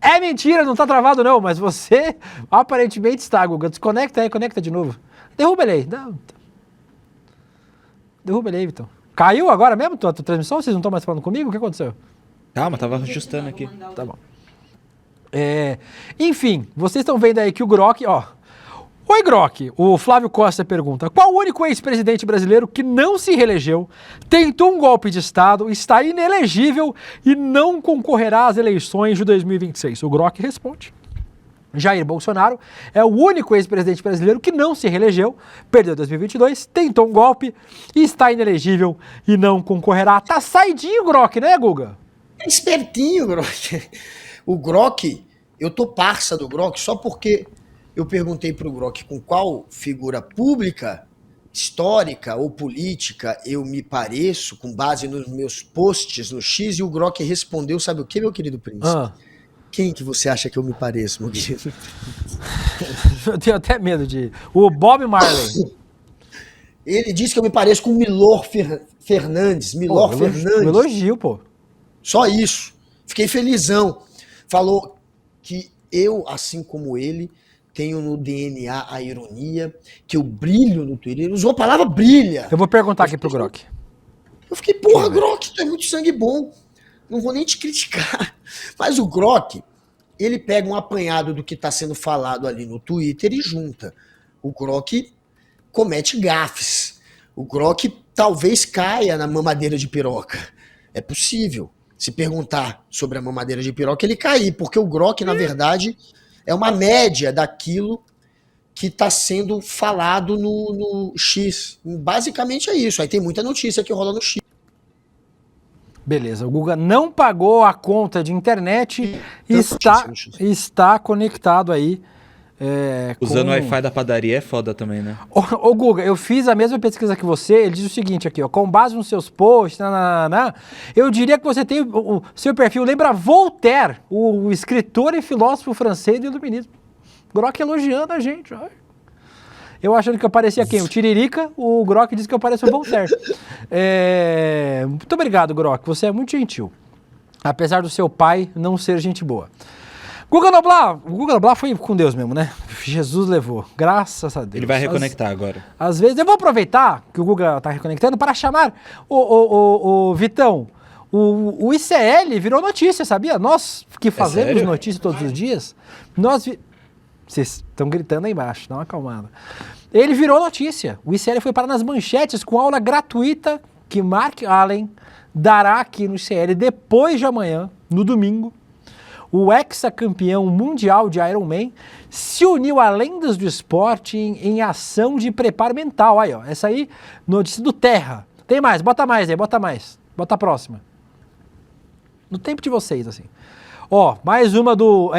É mentira, não tá travado não, mas você aparentemente está, Guga. Desconecta aí, conecta de novo. Derruba ele aí. Derruba ele aí, Vitão. Caiu agora mesmo tua transmissão? Vocês não estão mais falando comigo? O que aconteceu? Calma, tava ajustando aqui. Tá bom. Enfim, vocês estão vendo aí que o Grok, ó. Oi, Grok. O Flávio Costa pergunta: qual o único ex-presidente brasileiro que não se reelegeu, tentou um golpe de Estado, está inelegível e não concorrerá às eleições de 2026? O Grok responde: Jair Bolsonaro é o único ex-presidente brasileiro que não se reelegeu, perdeu 2022, tentou um golpe e está inelegível e não concorrerá. Tá saidinho o Grok, né, Guga? É espertinho, Grok. O Grok, eu tô parça do Grok só porque eu perguntei pro Grok com qual figura pública, histórica ou política eu me pareço, com base nos meus posts no X, e o Grok respondeu, sabe o que, meu querido príncipe? Quem que você acha que eu me pareço, meu querido? Eu tenho até medo de... O Bob Marley. Ele disse que eu me pareço com o Milor Fernandes. Milor Fernandes. Um elogio, pô. Só isso. Fiquei felizão. Falou que eu, assim como ele, tenho no DNA a ironia, que eu brilho no Twitter. Ele usou a palavra brilha. Eu vou perguntar aqui pro Grok. Eu fiquei, porra, Grok, tu é muito sangue bom. Não vou nem te criticar. Mas o Grok, ele pega um apanhado do que está sendo falado ali no Twitter e junta. O Grok comete gafes. O Grok talvez caia na mamadeira de piroca. É possível. Se perguntar sobre a mamadeira de piroca, ele cair. Porque o Grok, na verdade, é uma média daquilo que está sendo falado no X. Basicamente é isso. Aí tem muita notícia que rola no X. Beleza, o Guga não pagou a conta de internet e está conectado aí. Usando o Wi-Fi da padaria é foda também, né? Ô Guga, eu fiz a mesma pesquisa que você, ele diz o seguinte aqui, ó, com base nos seus posts, eu diria que você tem, o seu perfil lembra Voltaire, o escritor e filósofo francês do iluminismo. Grok elogiando a gente, ó. Eu achando que eu parecia quem? O Tiririca, o Grok disse que eu pareço o Voltaire. Muito obrigado, Grok, você é muito gentil. Apesar do seu pai não ser gente boa. Guga Noblar foi com Deus mesmo, né? Jesus levou, graças a Deus. Ele vai reconectar agora. Às vezes, eu vou aproveitar que o Guga tá reconectando para chamar o Vitão. O ICL virou notícia, sabia? Nós que fazemos notícia todos os dias, Vocês estão gritando aí embaixo, dá uma acalmada. Ele virou notícia. O ICL foi parar nas manchetes com aula gratuita que Mark Allen dará aqui no ICL depois de amanhã, no domingo. O ex-campeão mundial de Ironman se uniu a lendas do esporte em ação de preparo mental. Aí, ó, essa aí, notícia do Terra. Tem mais, bota mais aí, bota mais. Bota a próxima. No tempo de vocês, assim. Ó, mais uma do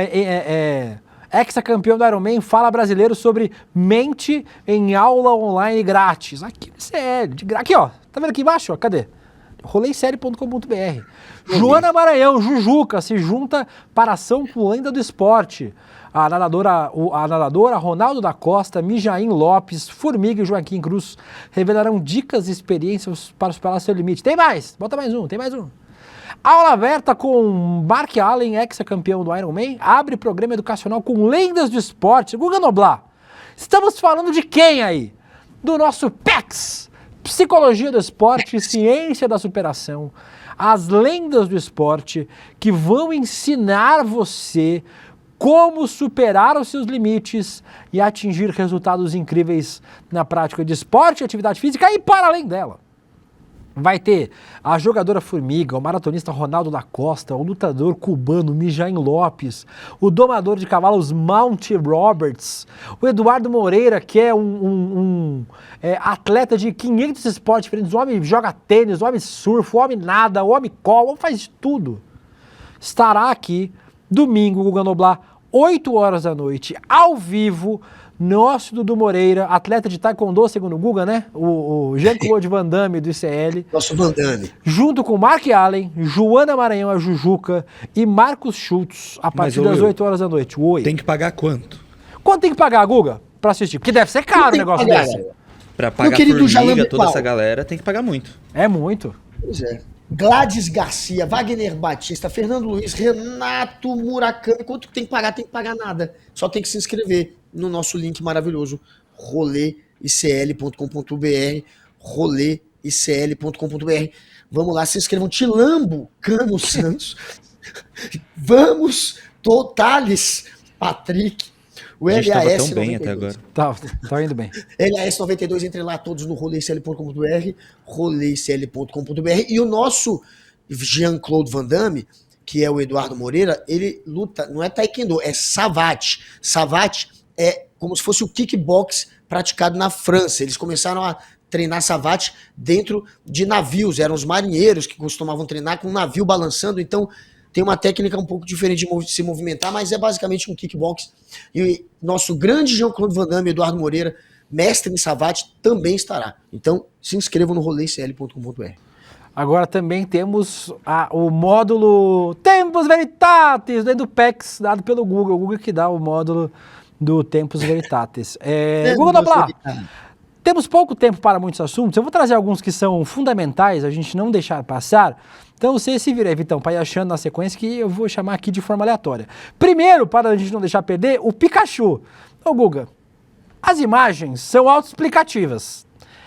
ex-campeão do Ironman fala brasileiro sobre mente em aula online grátis. Aqui no ICL, de aqui, ó. Tá vendo aqui embaixo, ó? Cadê? Roleisérie.com.br. Joana Maranhão, Jujuca, se junta para ação com lenda do esporte. A nadadora Ronaldo da Costa, Mijaim Lopes, Formiga e Joaquim Cruz revelarão dicas e experiências para superar seu limite. Tem mais, bota mais um, tem mais um. Aula aberta com Mark Allen, ex-campeão do Ironman, abre programa educacional com lendas do esporte. Guga Noblar, estamos falando de quem aí? Do nosso PEX, Psicologia do Esporte e Ciência da Superação. As lendas do esporte que vão ensinar você como superar os seus limites e atingir resultados incríveis na prática de esporte e atividade física e para além dela. Vai ter a jogadora Formiga, o maratonista Ronaldo da Costa, o lutador cubano Mijaim Lopes, o domador de cavalos Mount Roberts, o Eduardo Moreira, que é um atleta de 500 esportes diferentes. O homem joga tênis, o homem surfa, o homem nada, o homem cola, o homem faz tudo. Estará aqui domingo, Guga Noblar, 8 horas da noite, ao vivo. Nosso Dudu Moreira, atleta de taekwondo, segundo o Guga, né? O Jean-Claude Van Damme do ICL. Nosso Van Damme. Junto com Mark Allen, Joana Maranhão, a Jujuca e Marcos Schultz, a partir das 8 horas da noite. Oi. Tem que pagar quanto? Quanto tem que pagar, Guga, pra assistir? Porque deve ser caro o negócio desse. Pra pagar Formiga, toda essa galera, tem que pagar muito. É muito. Pois é. Gladys Garcia, Wagner Batista, Fernando Luiz, Renato Murakami. Quanto tem que pagar? Tem que pagar nada. Só tem que se inscrever no nosso link maravilhoso, roleicl.com.br, roleicl.com.br. Vamos lá, se inscrevam. Tilambo, Cano Santos. Vamos, Totales, Patrick. O A gente tava LAS tão 92. bem até agora. Tá indo bem. LAS 92, entre lá todos no roleicl.com.br, roleicl.com.br. E o nosso Jean-Claude Van Damme, que é o Eduardo Moreira, ele luta, não é taekwondo, é savate. Savate é como se fosse o kickbox praticado na França. Eles começaram a treinar savate dentro de navios, eram os marinheiros que costumavam treinar com um navio balançando, então tem uma técnica um pouco diferente de se movimentar, mas é basicamente um kickbox. E nosso grande Jean-Claude Van Damme, Eduardo Moreira, mestre em savate, também estará. Então, se inscrevam no roleicl.com.br. Agora também temos o módulo Tempus Veritatis, do PEX, dado pelo Google. O Google que dá o módulo do Tempus Veritatis. Google Noblar, temos pouco tempo para muitos assuntos. Eu vou trazer alguns que são fundamentais, a gente não deixar passar. Então você se vira aí, Vitão, para ir achando na sequência que eu vou chamar aqui de forma aleatória. Primeiro, para a gente não deixar perder, o Pikachu. Ô Guga, as imagens são autoexplicativas.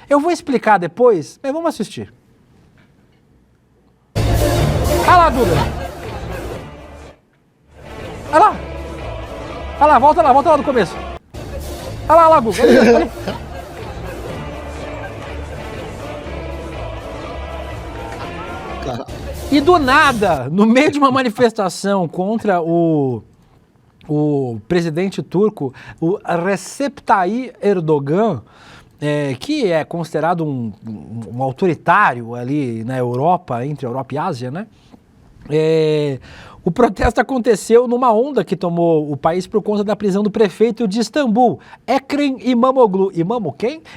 Eu vou explicar depois, mas vamos assistir. Olha lá, Guga. Olha lá. Olha lá, volta lá do começo. Olha lá, Guga. Olha. E do nada, no meio de uma manifestação contra o presidente turco, o Recep Tayyip Erdogan, que é considerado um autoritário ali na Europa, entre Europa e Ásia, né? O protesto aconteceu numa onda que tomou o país por conta da prisão do prefeito de Istambul, Ekrem İmamoğlu.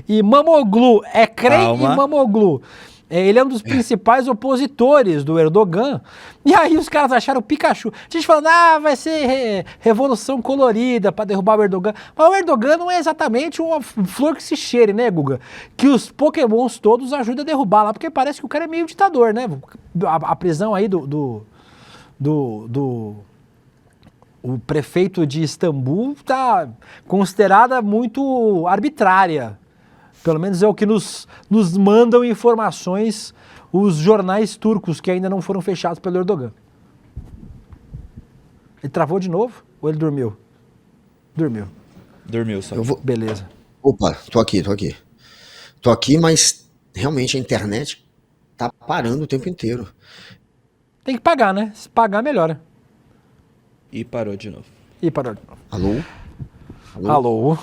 İmamoğlu, Ekrem İmamoğlu. Ele é um dos principais opositores do Erdogan. E aí os caras acharam o Pikachu. A gente falando, vai ser revolução colorida para derrubar o Erdogan. Mas o Erdogan não é exatamente uma flor que se cheire, né, Guga? Que os pokémons todos ajudam a derrubar lá, porque parece que o cara é meio ditador, né? A prisão aí o prefeito de Istambul tá considerada muito arbitrária. Pelo menos é o que nos mandam informações os jornais turcos que ainda não foram fechados pelo Erdogan. Ele travou de novo ou ele dormiu? Dormiu só. Eu vou... Beleza. Opa, tô aqui. Tô aqui, mas realmente a internet tá parando o tempo inteiro. Tem que pagar, né? Se pagar, melhora. E parou de novo. E parou de novo. Alô? Alô?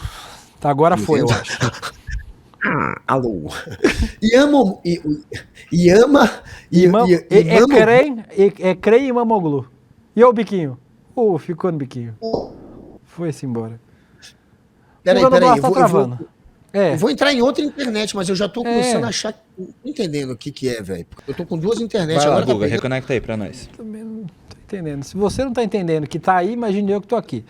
Tá, agora foi, eu acho. Alô? Yama... É Crei e Mamoglu. E o biquinho? Ficou no biquinho. Foi-se embora. Peraí, tá travando. Eu vou entrar em outra internet, mas eu já tô começando a achar... Não tô entendendo o que é, velho. Eu tô com duas internets Vai lá, agora. Guga, reconecta aí pra nós. Também não tô entendendo. Se você não tá entendendo que tá aí, imagine eu que tô aqui.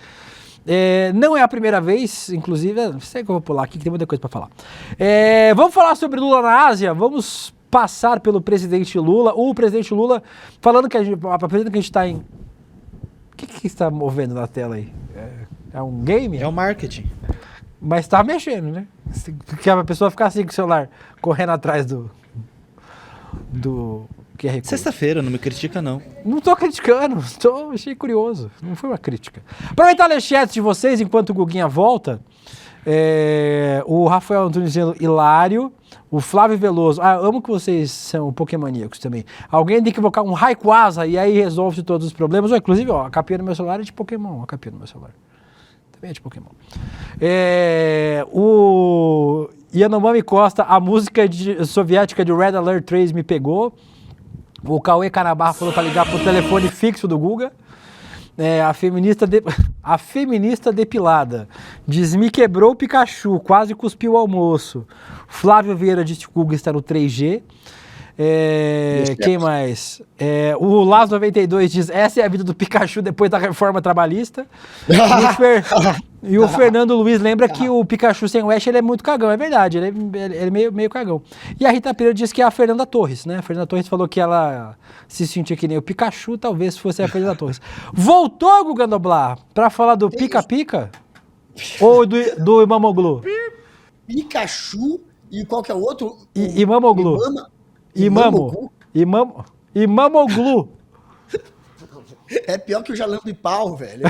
Não é a primeira vez, inclusive, sei que eu vou pular aqui, que tem muita coisa para falar. Vamos falar sobre Lula na Ásia, vamos passar pelo presidente Lula. O presidente Lula, falando que a gente está em... O que está movendo na tela aí? É um game? É o marketing. Mas tá mexendo, né? Porque a pessoa fica assim com o celular, correndo atrás do QR Code. Sexta-feira, não me critica não. Não tô criticando, achei curioso. Não foi uma crítica. Aproveitar a chat de vocês enquanto o Guguinha volta. O Rafael Antunes dizendo hilário. O Flávio Veloso. Amo que vocês são pokémoníacos também. Alguém tem que invocar um Rayquaza e aí resolve todos os problemas. Inclusive, a capinha do meu celular é de Pokémon. A capinha do meu celular também é de Pokémon. O Yanomami Costa, a música soviética de Red Alert 3 me pegou. O Cauê Canabarra falou para ligar pro telefone fixo do Guga. A feminista depilada. Diz, me quebrou o Pikachu, quase cuspiu o almoço. Flávio Vieira disse que o Guga está no 3G. Quem mais? O Las 92 diz, essa é a vida do Pikachu depois da reforma trabalhista. E o Fernando Luiz lembra que o Pikachu sem o Ash ele é muito cagão, é verdade, ele é meio cagão. E a Rita Pereira diz que é a Fernanda Torres, né? A Fernanda Torres falou que ela se sentia que nem o Pikachu, talvez fosse a Fernanda Torres. Voltou, Guga Noblar, pra falar do Pica-Pica? Ou do Mamoglu? Pikachu e qual que é o outro? E Mamoglu. Mamoglu. É pior que o Jalão de Pau, velho.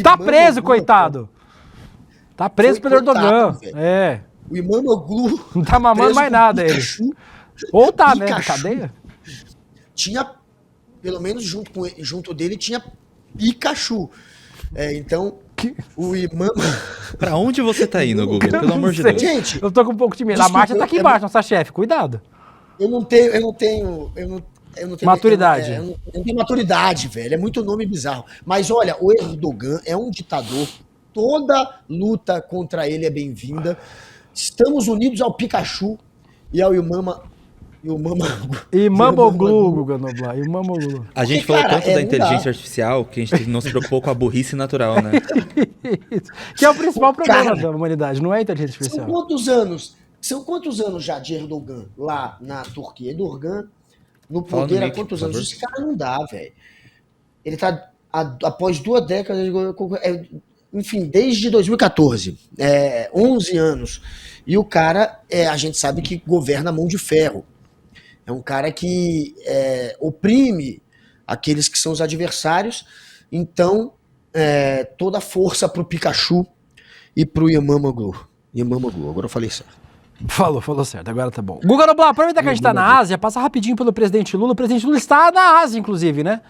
Tá preso, coitado. Tá preso pelo Erdogan. O Imamoglu. Não tá mamando mais nada ele. Ou tá, né? Na cadeia? Tinha, pelo menos junto dele, tinha Pikachu. Então, o Imam... Pra onde você tá indo, Guga? Pelo amor de Deus. Gente, eu tô com um pouco de medo. A marcha tá aqui embaixo, nossa chefe. Cuidado. Eu não tenho maturidade. Eu não tenho maturidade, velho. É muito nome bizarro. Mas olha, o Erdogan é um ditador. Toda luta contra ele é bem-vinda. Estamos unidos ao Pikachu e ao Imamoglu, Guga Noblar. Imamoglu. A gente falou tanto da inteligência artificial que a gente não se preocupou com a burrice natural, né? Que é o principal problema da humanidade, não é a inteligência artificial. São quantos anos já de Erdogan lá na Turquia? Erdogan no poder há quantos anos? Esse cara não dá, velho. Ele tá após 2 décadas, enfim, desde 2014, 11 anos. E o cara, a gente sabe que governa a mão de ferro. É um cara que oprime aqueles que são os adversários. Então, toda a força pro Pikachu e pro Imamoglu. Agora eu falei certo. Falou certo, agora tá bom. Guga Noblar, aproveita que a gente tá na Ásia, passa rapidinho pelo presidente Lula. O presidente Lula está na Ásia, inclusive, né?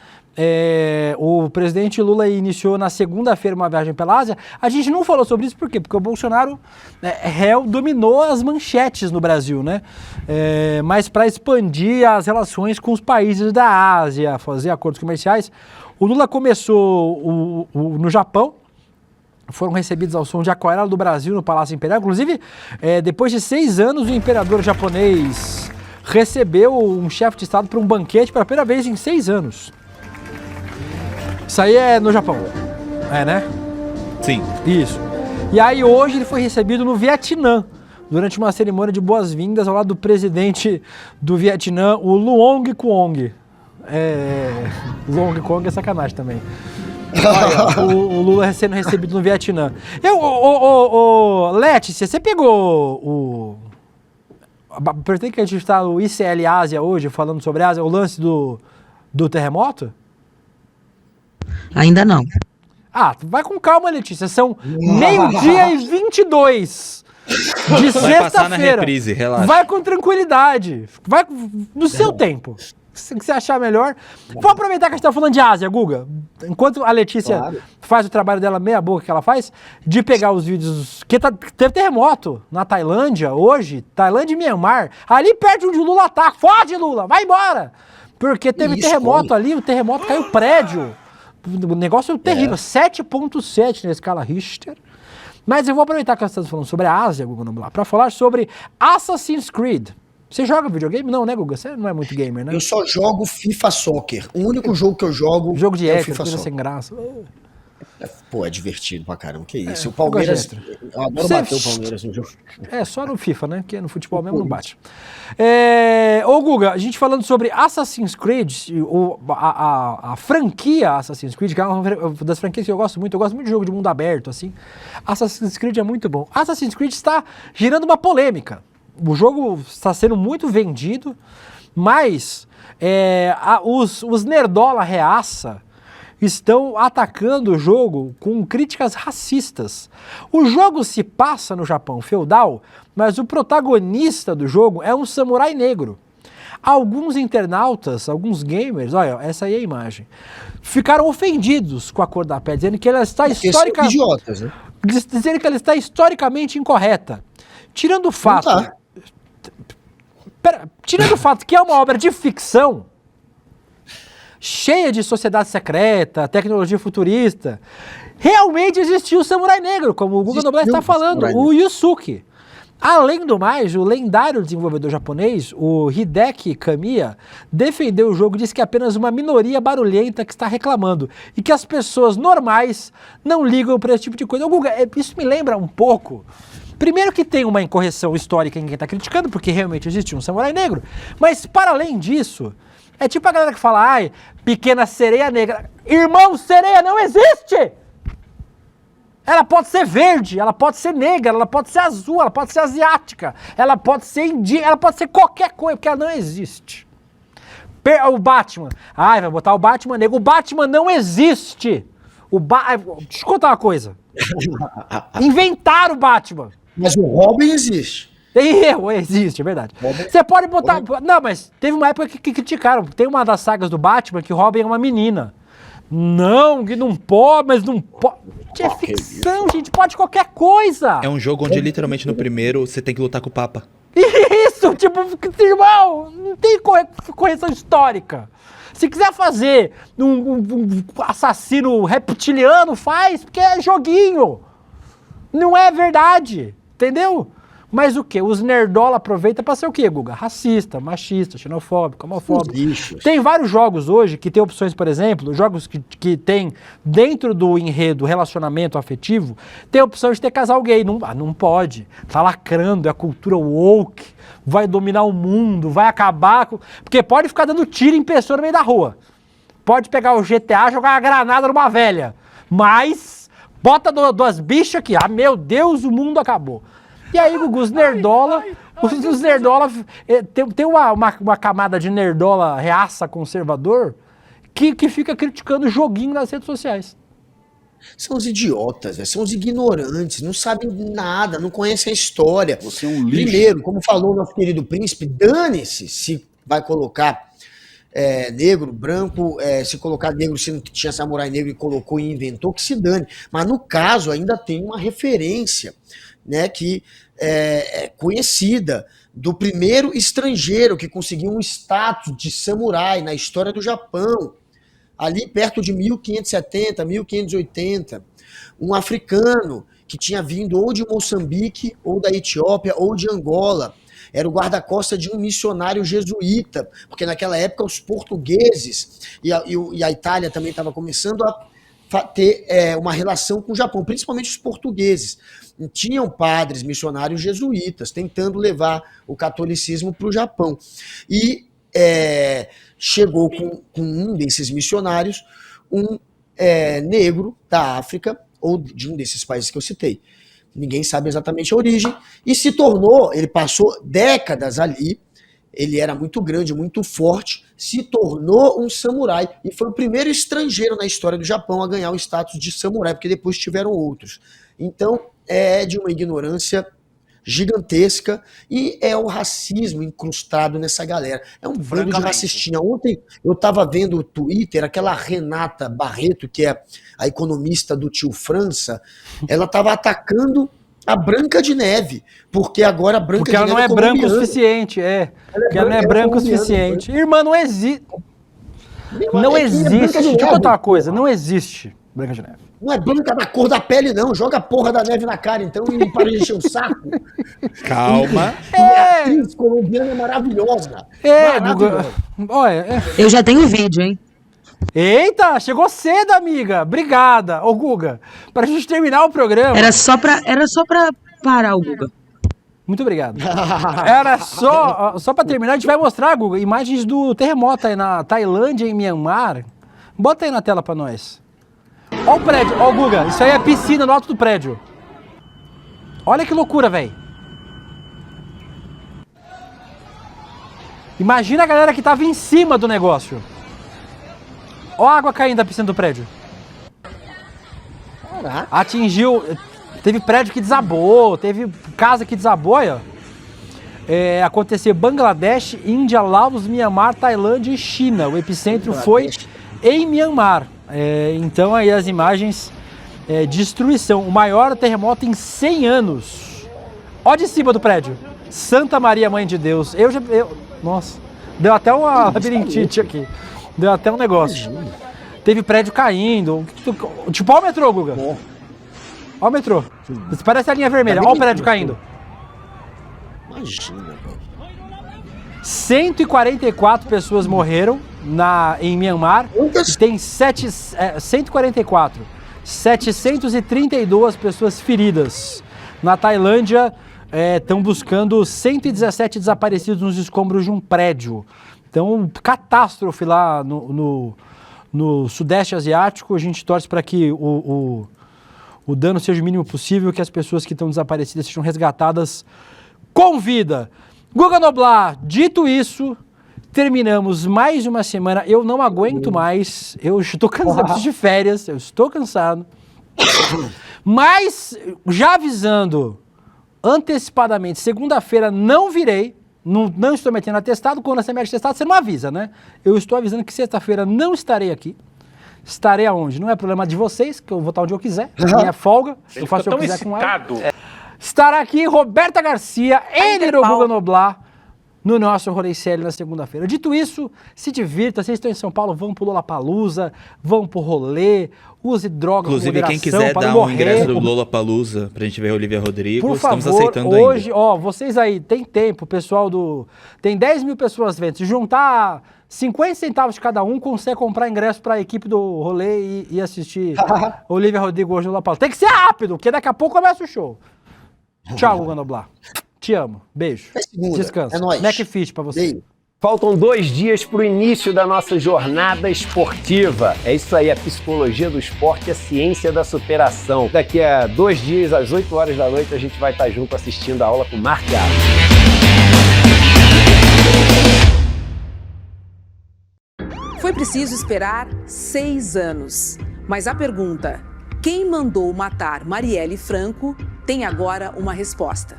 O presidente Lula iniciou na segunda-feira uma viagem pela Ásia. A gente não falou sobre isso, por quê? Porque o Bolsonaro dominou as manchetes no Brasil, né? Mas para expandir as relações com os países da Ásia, fazer acordos comerciais, o Lula começou no Japão. Foram recebidos ao som de Aquarela do Brasil no Palácio Imperial. Inclusive, depois de 6 anos, o imperador japonês recebeu um chefe de Estado para um banquete pela primeira vez em 6 anos. Isso aí é no Japão. Né? Sim. Isso. E aí hoje ele foi recebido no Vietnã, durante uma cerimônia de boas-vindas ao lado do presidente do Vietnã, o Luong Quong. Luong Quong é sacanagem também. O Lula sendo recebido no Vietnã. Letícia, você pegou pretende que a gente está no ICL Ásia hoje, falando sobre Ásia, o lance do terremoto? Ainda não. Vai com calma, Letícia. São 12h22 de Vai passar na sexta-feira. reprise, relaxa. Vai com tranquilidade. Vai no seu tempo. Se você achar melhor. Vou aproveitar que a gente tá falando de Ásia, Guga. Enquanto a Letícia faz o trabalho dela meia boca que ela faz, de pegar os vídeos... Teve terremoto na Tailândia hoje. Tailândia e Myanmar. Ali perto onde o Lula tá. Foge, Lula! Vai embora! Porque teve terremoto ali. O terremoto caiu prédio. O negócio é terrível. 7.7 na escala Richter. Mas eu vou aproveitar que nós estamos falando sobre a Ásia, Guga Noblar, para falar sobre Assassin's Creed. Você joga videogame? Não, né, Guga? Você não é muito gamer, né? Eu só jogo FIFA Soccer. O único jogo que eu jogo Jogo de é o ética, FIFA coisa Soccer. sem graça. Pô, é divertido pra caramba. Que isso? O Palmeiras... Eu adoro bater o Palmeiras no jogo. Só no FIFA, né? Porque no futebol mesmo não bate. Ô, Guga, a gente falando sobre Assassin's Creed, a franquia Assassin's Creed, que é uma das franquias que eu gosto muito de jogo de mundo aberto, assim. Assassin's Creed é muito bom. Assassin's Creed está gerando uma polêmica. O jogo está sendo muito vendido, mas os nerdola reaça estão atacando o jogo com críticas racistas. O jogo se passa no Japão feudal, mas o protagonista do jogo é um samurai negro. Alguns internautas, alguns gamers, olha, essa aí é a imagem, ficaram ofendidos com a cor da pele, dizendo que ela está idiotas, né? Dizendo que ela está historicamente incorreta. Tirando o fato... Tirando o fato que é uma obra de ficção, cheia de sociedade secreta, tecnologia futurista, realmente existiu o samurai negro, como o Guga Noblar está falando, o Yusuke. Além do mais, o lendário desenvolvedor japonês, o Hideki Kamiya, defendeu o jogo e disse que é apenas uma minoria barulhenta que está reclamando e que as pessoas normais não ligam para esse tipo de coisa. Ô, Guga, isso me lembra um pouco... Primeiro que tem uma incorreção histórica em quem está criticando, porque realmente existiu um samurai negro, mas para além disso, é tipo a galera que fala, pequena sereia negra. Irmão, sereia não existe! Ela pode ser verde, ela pode ser negra, ela pode ser azul, ela pode ser asiática, ela pode ser indígena, ela pode ser qualquer coisa, porque ela não existe. O Batman, vai botar o Batman negro. O Batman não existe! Deixa eu contar uma coisa. Inventaram o Batman. Mas o Robin existe. Existe, é verdade. Você pode botar... Não, mas teve uma época que criticaram. Tem uma das sagas do Batman que o Robin é uma menina. Não, que não pode, mas não pode. É ficção, gente. Pode qualquer coisa. É um jogo onde literalmente no primeiro você tem que lutar com o Papa. Isso, tipo, irmão, não tem correção histórica. Se quiser fazer um assassino reptiliano, faz, porque é joguinho. Não é verdade, entendeu? Mas o quê? Os nerdola aproveitam pra ser o quê, Guga? Racista, machista, xenofóbico, homofóbico. Tem vários jogos hoje que tem opções, por exemplo, jogos que tem dentro do enredo relacionamento afetivo, tem a opção de ter casal gay. Não pode. Tá lacrando, é a cultura woke, vai dominar o mundo, vai acabar com... Porque pode ficar dando tiro em pessoa no meio da rua. Pode pegar o GTA e jogar uma granada numa velha. Mas bota duas bichas aqui. Meu Deus, o mundo acabou. E aí, Gugu, os nerdola tem uma camada de nerdola reaça conservador que fica criticando o joguinho nas redes sociais. São os idiotas, são os ignorantes, não sabem nada, não conhecem a história. Você é um lixo. Primeiro, como falou nosso querido príncipe, dane-se se vai colocar negro, branco, se colocar negro se não tinha samurai negro e colocou e inventou, que se dane. Mas no caso ainda tem uma referência, né, que é conhecida, do primeiro estrangeiro que conseguiu um status de samurai na história do Japão, ali perto de 1570, 1580, um africano que tinha vindo ou de Moçambique, ou da Etiópia, ou de Angola, era o guarda-costas de um missionário jesuíta, porque naquela época os portugueses e a Itália também estava começando a ter uma relação com o Japão, principalmente os portugueses. Tinham padres missionários jesuítas tentando levar o catolicismo para o Japão. E chegou com um desses missionários, um negro da África, ou de um desses países que eu citei. Ninguém sabe exatamente a origem, e se tornou, ele passou décadas ali, ele era muito grande, muito forte, se tornou um samurai e foi o primeiro estrangeiro na história do Japão a ganhar o status de samurai, porque depois tiveram outros. Então, é de uma ignorância gigantesca e é o racismo incrustado nessa galera. É um bando de racistinha. Ontem eu tava vendo o Twitter, aquela Renata Barreto, que é a economista do tio França, ela tava atacando a Branca de Neve, porque agora a Branca porque de ela Neve não é branca o colombiana. suficiente, porque ela não é ela branca o colombiana, suficiente. Irmã, não existe. Não Não é que é Branca existe. de Deixa eu Neve. contar uma coisa, não existe Branca de Neve. Não é branca da cor da pele, não. Joga a porra da neve na cara, então, e para de encher o saco. Calma. E a atriz colombiana é maravilhosa. Guga. Olha, Eu já tenho vídeo, hein? Eita, chegou cedo, amiga. Obrigada, ô Guga. Pra gente terminar o programa. Era só pra parar o Guga. Muito obrigado. Era só pra terminar, a gente vai mostrar, Guga, imagens do terremoto aí na Tailândia e Myanmar. Bota aí na tela pra nós. Ó o prédio, ó Guga, isso aí é piscina no alto do prédio. Olha que loucura, velho. Imagina a galera que tava em cima do negócio. Ó a água caindo da piscina do prédio. Caraca. Atingiu, teve prédio que desabou, teve casa que desabou, ó. Aconteceu Bangladesh, Índia, Laos, Myanmar, Tailândia e China. O epicentro foi em Myanmar. Então aí as imagens, destruição. O maior terremoto em 100 anos. Ó de cima do prédio. Santa Maria, Mãe de Deus. Nossa, deu até uma labirintite aqui. Deu até um negócio. Teve prédio caindo. Tipo, ó o metrô, Guga. Ó o metrô. Isso parece a linha vermelha. Ó o prédio caindo. Imagina, velho. 144 pessoas morreram em Myanmar. Tem 144. 732 pessoas feridas. Na Tailândia, estão buscando 117 desaparecidos nos escombros de um prédio. Então, catástrofe lá no Sudeste Asiático. A gente torce para que o dano seja o mínimo possível, que as pessoas que estão desaparecidas sejam resgatadas com vida. Guga Noblar, dito isso, terminamos mais uma semana. Eu não aguento mais. Eu estou cansado, preciso de férias. Eu estou cansado. Mas, já avisando antecipadamente, segunda-feira não virei. Não estou metendo atestado. Quando você mete atestado, você não avisa, né? Eu estou avisando que sexta-feira não estarei aqui. Estarei aonde? Não é problema de vocês, que eu vou estar onde eu quiser. Minha folga. Eu faço o que eu quiser com ela. Estará aqui Roberta Garcia, ele no Guga Noblar, no nosso Rolê Sério na segunda-feira. Dito isso, se divirta. Vocês estão em São Paulo, vão pro Lollapalooza, vão pro rolê, use droga com moderação. Inclusive, quem quiser dar um ingresso do Lollapalooza pra gente ver a Olivia Rodrigo, estamos aceitando hoje, ainda. Vocês aí, tem tempo, pessoal tem 10 mil pessoas vendo. Se juntar 50 centavos de cada um, consegue comprar ingresso pra equipe do rolê e assistir Olivia Rodrigo hoje no Lollapalooza. Tem que ser rápido, porque daqui a pouco começa o show. Tchau, Guga Noblar. Te amo. Beijo. Descansa. É nóis. Macfit pra você. Beijo. Faltam 2 dias para o início da nossa jornada esportiva. É isso aí, a psicologia do esporte, a ciência da superação. Daqui a 2 dias, às 8 horas da noite, a gente vai estar junto assistindo a aula com o Marc Gato. Foi preciso esperar 6 anos. Mas a pergunta, quem mandou matar Marielle Franco, tem agora uma resposta.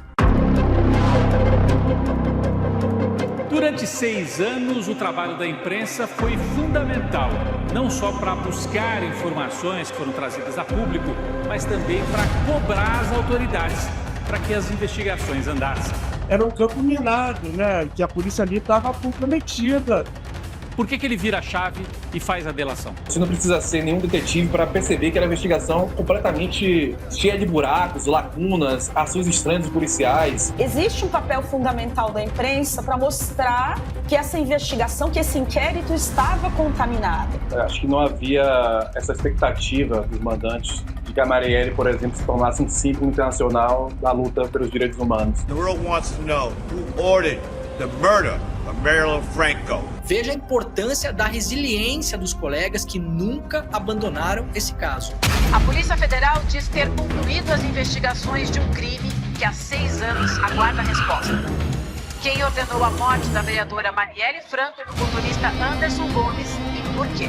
Durante 6 anos, o trabalho da imprensa foi fundamental, não só para buscar informações que foram trazidas a público, mas também para cobrar as autoridades, para que as investigações andassem. Era um campo minado, né? Que a polícia ali estava comprometida. Por que ele vira a chave e faz a delação? Você não precisa ser nenhum detetive para perceber que era uma investigação completamente cheia de buracos, lacunas, ações estranhas dos policiais. Existe um papel fundamental da imprensa para mostrar que essa investigação, que esse inquérito estava contaminado. Acho que não havia essa expectativa dos mandantes de que a Marielle, por exemplo, se tornasse um símbolo internacional da luta pelos direitos humanos. The world wants to know who ordered the murder of Marielle Franco. Veja a importância da resiliência dos colegas que nunca abandonaram esse caso. A Polícia Federal diz ter concluído as investigações de um crime que há 6 anos aguarda a resposta. Quem ordenou a morte da vereadora Marielle Franco e do motorista Anderson Gomes e por quê?